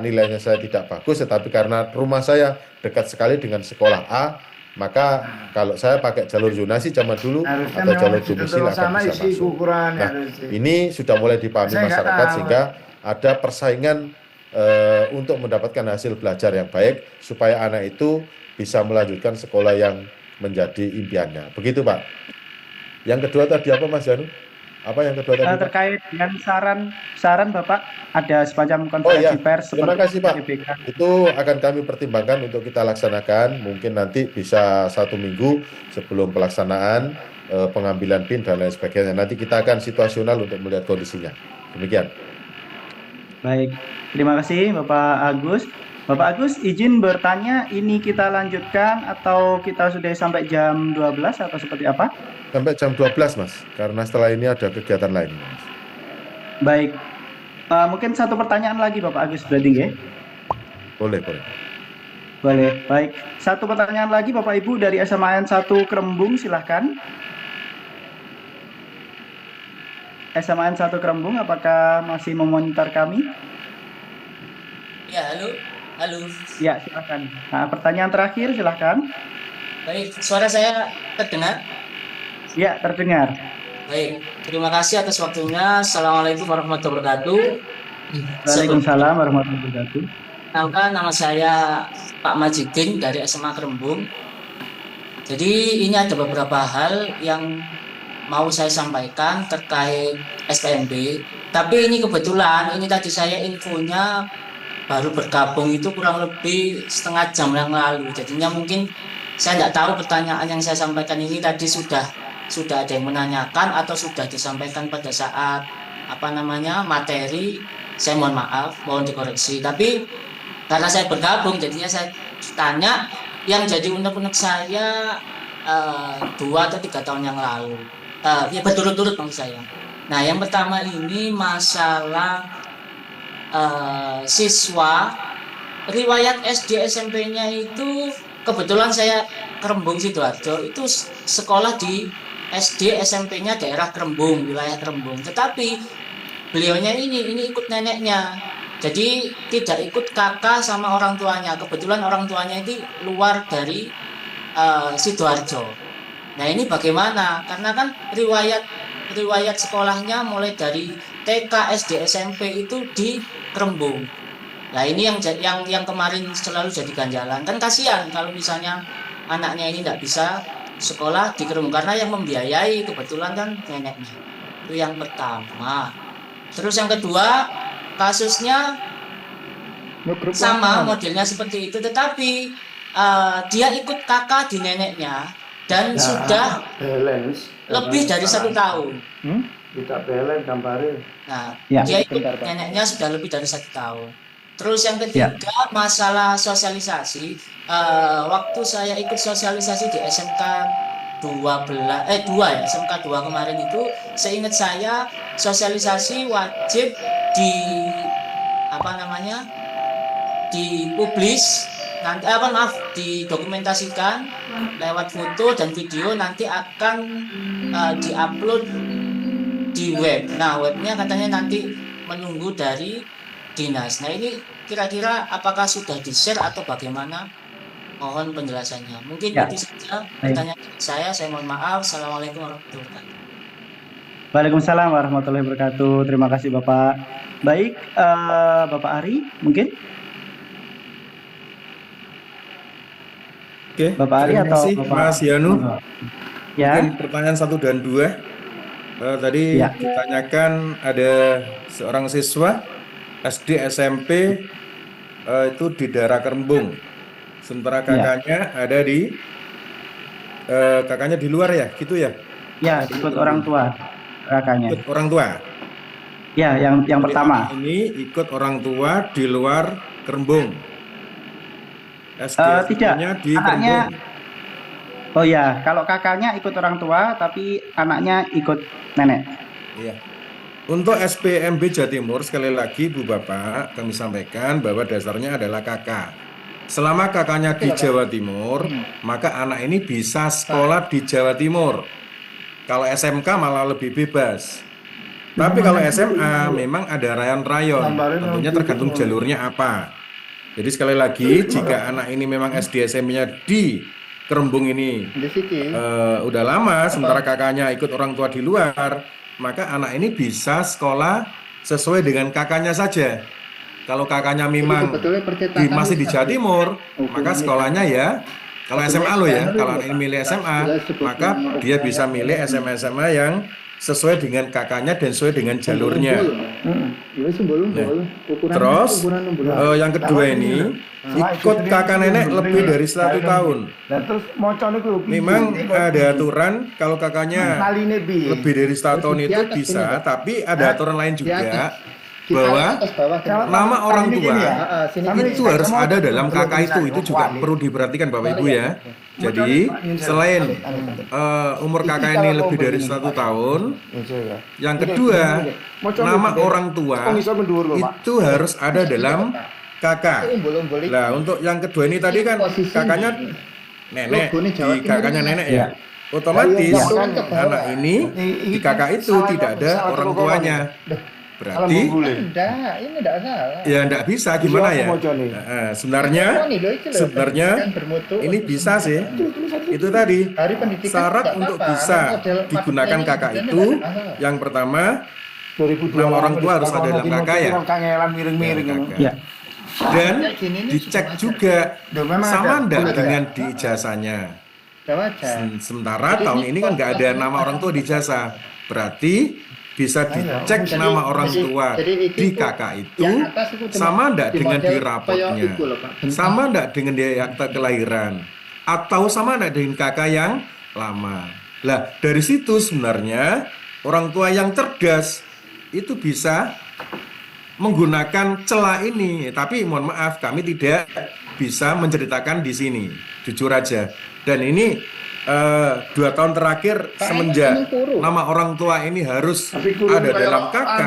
nilainya saya tidak bagus, tetapi karena rumah saya dekat sekali dengan sekolah A, maka kalau saya pakai jalur zonasi zaman dulu atau jalur domisili akan bisa masuk. Nah, ini sudah mulai dipahami masyarakat, sehingga ada persaingan untuk mendapatkan hasil belajar yang baik supaya anak itu bisa melanjutkan sekolah yang menjadi impiannya. Begitu, Pak. Yang kedua tadi apa, Mas Janu? Apa yang kedua tadi? Terkait dengan saran Bapak, ada semacam konferensi pers. Terima kasih, Pak. Itu akan kami pertimbangkan untuk kita laksanakan. Mungkin nanti bisa 1 minggu sebelum pelaksanaan pengambilan PIN dan lain sebagainya. Nanti kita akan situasional untuk melihat kondisinya. Demikian. Baik, terima kasih Bapak Agus. Bapak Agus, izin bertanya, ini kita lanjutkan atau kita sudah sampai jam 12 atau seperti apa? Sampai jam 12, Mas, karena setelah ini ada kegiatan lain, Mas. Baik, mungkin satu pertanyaan lagi Bapak Agus berarti ya? Boleh. Baik, satu pertanyaan lagi Bapak Ibu dari SMAN 1 Krembung, silahkan. SMAN 1 Krembung, apakah masih memonitor kami? Ya, halo. Ya, silakan. Nah, pertanyaan terakhir, silakan. Baik, suara saya terdengar? Ya, terdengar. Baik, terima kasih atas waktunya. Assalamualaikum warahmatullahi wabarakatuh. Waalaikumsalam warahmatullahi wabarakatuh. Nama saya Pak Majidin dari SMA Krembung. Jadi ini ada beberapa hal yang mau saya sampaikan terkait SPMB. Tapi ini kebetulan, ini tadi saya infonya baru bergabung itu kurang lebih setengah jam yang lalu. Jadinya mungkin saya tidak tahu pertanyaan yang saya sampaikan ini tadi sudah ada yang menanyakan atau sudah disampaikan pada saat materi. Saya mohon maaf, mohon dikoreksi. Tapi karena saya bergabung, jadinya saya tanya yang jadi unek-unek saya 2 atau 3 tahun yang lalu. Ya berturut-turut maksud saya. Nah, yang pertama ini masalah siswa riwayat SD SMP-nya itu kebetulan saya Kerembung Sidoarjo itu sekolah di SD SMP-nya daerah Kerembung, wilayah Kerembung. Tetapi beliaunya ini ikut neneknya. Jadi tidak ikut kakak sama orang tuanya. Kebetulan orang tuanya itu luar dari Sidoarjo. Nah, ini bagaimana? Karena kan riwayat sekolahnya mulai dari TK, SD, SMP itu di Kerembung. Nah, ini yang kemarin selalu jadi ganjalan. Kan kasihan kalau misalnya anaknya ini tidak bisa sekolah di Kerembung karena yang membiayai kebetulan kan neneknya. Itu yang pertama. Terus yang kedua, kasusnya sama modelnya seperti itu, tetapi dia ikut kakak di neneknya dan sudah lebih dari 1 tahun. Tidak belen gambarnya. Nah, dia ikut neneknya sudah lebih dari 1 tahun. Terus yang ketiga masalah sosialisasi. Waktu saya ikut sosialisasi di SMK 2 ya, SMK 2 kemarin itu, seingat saya sosialisasi wajib dipublis nanti didokumentasikan lewat foto dan video, nanti akan diupload di web. Nah, webnya katanya nanti menunggu dari dinas. Nah, ini kira-kira apakah sudah di-share atau bagaimana? Mohon penjelasannya. Mungkin itu saja pertanyaan saya mohon maaf. Assalamualaikum warahmatullahi wabarakatuh. Waalaikumsalam warahmatullahi wabarakatuh. Terima kasih Bapak. Baik, Bapak Ari mungkin? Oke, Bapak Ari terima atau kasih Bapak Mas Yanu. Ya. Mungkin pertanyaan 1 dan 2. Tadi ditanyakan ada seorang siswa SD SMP itu di daerah Kerembung, sementara kakaknya ada di kakaknya di luar ya, gitu ya? Ya, ikut orang tua kakaknya. Ikut orang tua. Ya, yang pertama. Ini ikut orang tua di luar Kerembung. Tidak, di anaknya. Kerembung. Oh ya, kalau kakaknya ikut orang tua, tapi anaknya ikut nenek. Iya. Untuk SPMB Jawa Timur, sekali lagi Bu Bapak, kami sampaikan bahwa dasarnya adalah kakak. Selama kakaknya di Jawa Timur, maka anak ini bisa sekolah di Jawa Timur. Kalau SMK malah lebih bebas. Tapi kalau SMA memang ada rayon-rayon, tentunya tergantung jalurnya apa. Jadi sekali lagi, jika anak ini memang SD SMP-nya di Kerembung ini udah lama, sementara kakaknya ikut orang tua di luar, maka anak ini bisa sekolah sesuai dengan kakaknya saja. Kalau kakaknya memang masih di Jawa Timur, maka sekolahnya ya, kalau SMA loh ya, kalau anak ini milih SMA, maka dia bisa milih SMA yang sesuai dengan kakaknya dan sesuai dengan jalurnya. Terus yang kedua ini ikut kakak nenek lebih dari 1 tahun. Memang ada aturan kalau kakaknya lebih dari 1 tahun itu bisa, tapi ada aturan lain juga bahwa nama orang tua itu harus ada dalam kakak itu juga perlu diperhatikan Bapak Ibu ya. Jadi selain umur kakak ini lebih dari 1 tahun, yang kedua nama orang tua itu harus ada dalam kakak. Nah, untuk yang kedua ini tadi kan kakaknya nenek, di kakaknya nenek ya. Otomatis anak ini di kakak itu tidak ada orang tuanya. Berarti ini enggak salah. Ya enggak bisa, gimana ya? Sebenarnya ini bisa sih. Itu tadi syarat untuk bisa digunakan kakak itu, yang pertama nama orang tua harus ada dalam kakak ya. Dan dicek juga sama enggak dengan di ijazahnya. Sementara tahun ini kan nggak ada nama orang tua di ijazah, berarti bisa dicek nama orang tua di kakak itu sama enggak dengan di rapotnya, sama enggak dengan di akta kelahiran, atau sama enggak dengan kakak yang lama. Lah dari situ sebenarnya orang tua yang cerdas itu bisa menggunakan celah ini. Tapi mohon maaf kami tidak bisa menceritakan di sini, jujur aja. Dan ini 2 tahun terakhir semenjak nama orang tua ini harus ada dalam KK,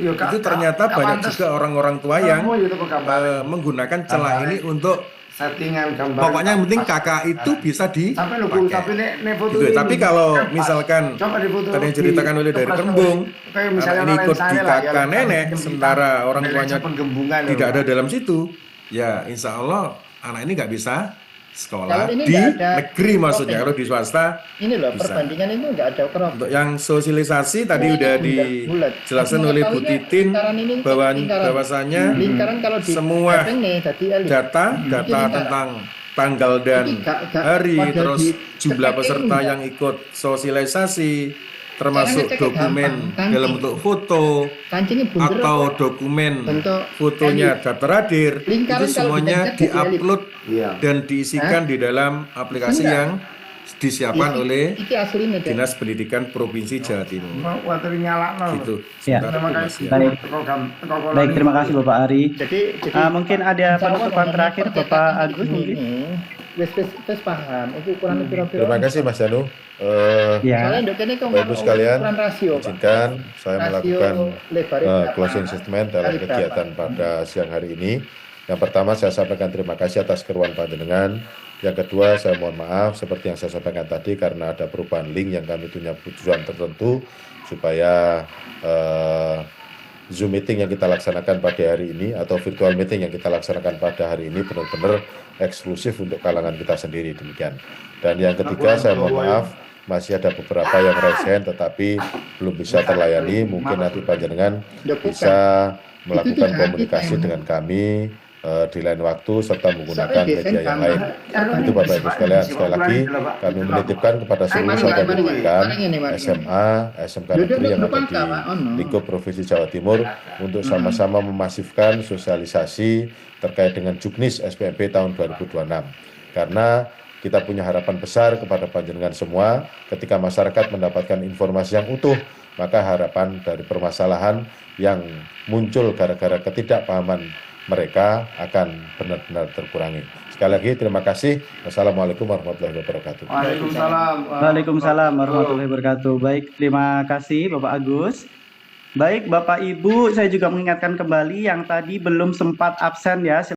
itu ternyata banyak juga orang-orang tua yang menggunakan celah ini untuk settingan gambar. Pokoknya yang penting kakak itu bisa dipakai. Gitu. Tapi kalau misalkan tadi yang ceritakan oleh dari Kerembung, ini ikut di kakak nenek, sementara orang tuanya tidak ada dalam situ, ya insya Allah anak ini nggak bisa sekolah di negeri maksudnya. Kalau di swasta ini loh bisa. Perbandingan itu nggak ada kerok. Untuk yang sosialisasi tadi udah dijelaskan oleh Bu Titin bahwasanya semua data tentang tanggal dan hari, terus jumlah peserta yang ikut sosialisasi, termasuk dokumen dalam bentuk foto atau dokumen fotonya daftar hadir, itu semuanya diupload dan diisikan di dalam aplikasi yang disiapkan oleh Dinas Pendidikan Provinsi Jawa Timur. Gitu. Ya. Baik, terima kasih Bapak Ari. Mungkin ada penutupan terakhir Bapak Agus mungkin. Wes paham. Itu ukuran piro-piro. Terima kasih Mas Danu. Bapak Ibu sekalian, izinkan saya melakukan closing statement dalam kegiatan pada siang hari ini. Yang pertama saya sampaikan terima kasih atas keruan panjenengan. Yang kedua saya mohon maaf seperti yang saya sampaikan tadi karena ada perubahan link yang kami punya tujuan tertentu supaya Zoom meeting yang kita laksanakan pada hari ini atau virtual meeting yang kita laksanakan pada hari ini benar-benar eksklusif untuk kalangan kita sendiri, demikian. Dan yang ketiga saya mohon maaf masih ada beberapa yang raise hand tetapi belum bisa terlayani. Mungkin nanti panjenengan bisa melakukan komunikasi dengan kami di lain waktu serta menggunakan media yang lain. Itu Bapak Ibu sekalian, sekali lagi kami menitipkan kepada seluruh satuan pendidikan SMA, SMK negeri yang ada di lingkup Provinsi Jawa Timur untuk sama-sama memasifkan sosialisasi terkait dengan Juknis SPMB tahun 2026. Karena kita punya harapan besar kepada panjenengan semua ketika masyarakat mendapatkan informasi yang utuh, maka harapan dari permasalahan yang muncul gara-gara ketidakpahaman mereka akan benar-benar terkurangi. Sekali lagi terima kasih. Wassalamualaikum warahmatullahi wabarakatuh. Waalaikumsalam warahmatullahi wabarakatuh. Baik, terima kasih Bapak Agus. Baik Bapak Ibu, saya juga mengingatkan kembali yang tadi belum sempat absen ya.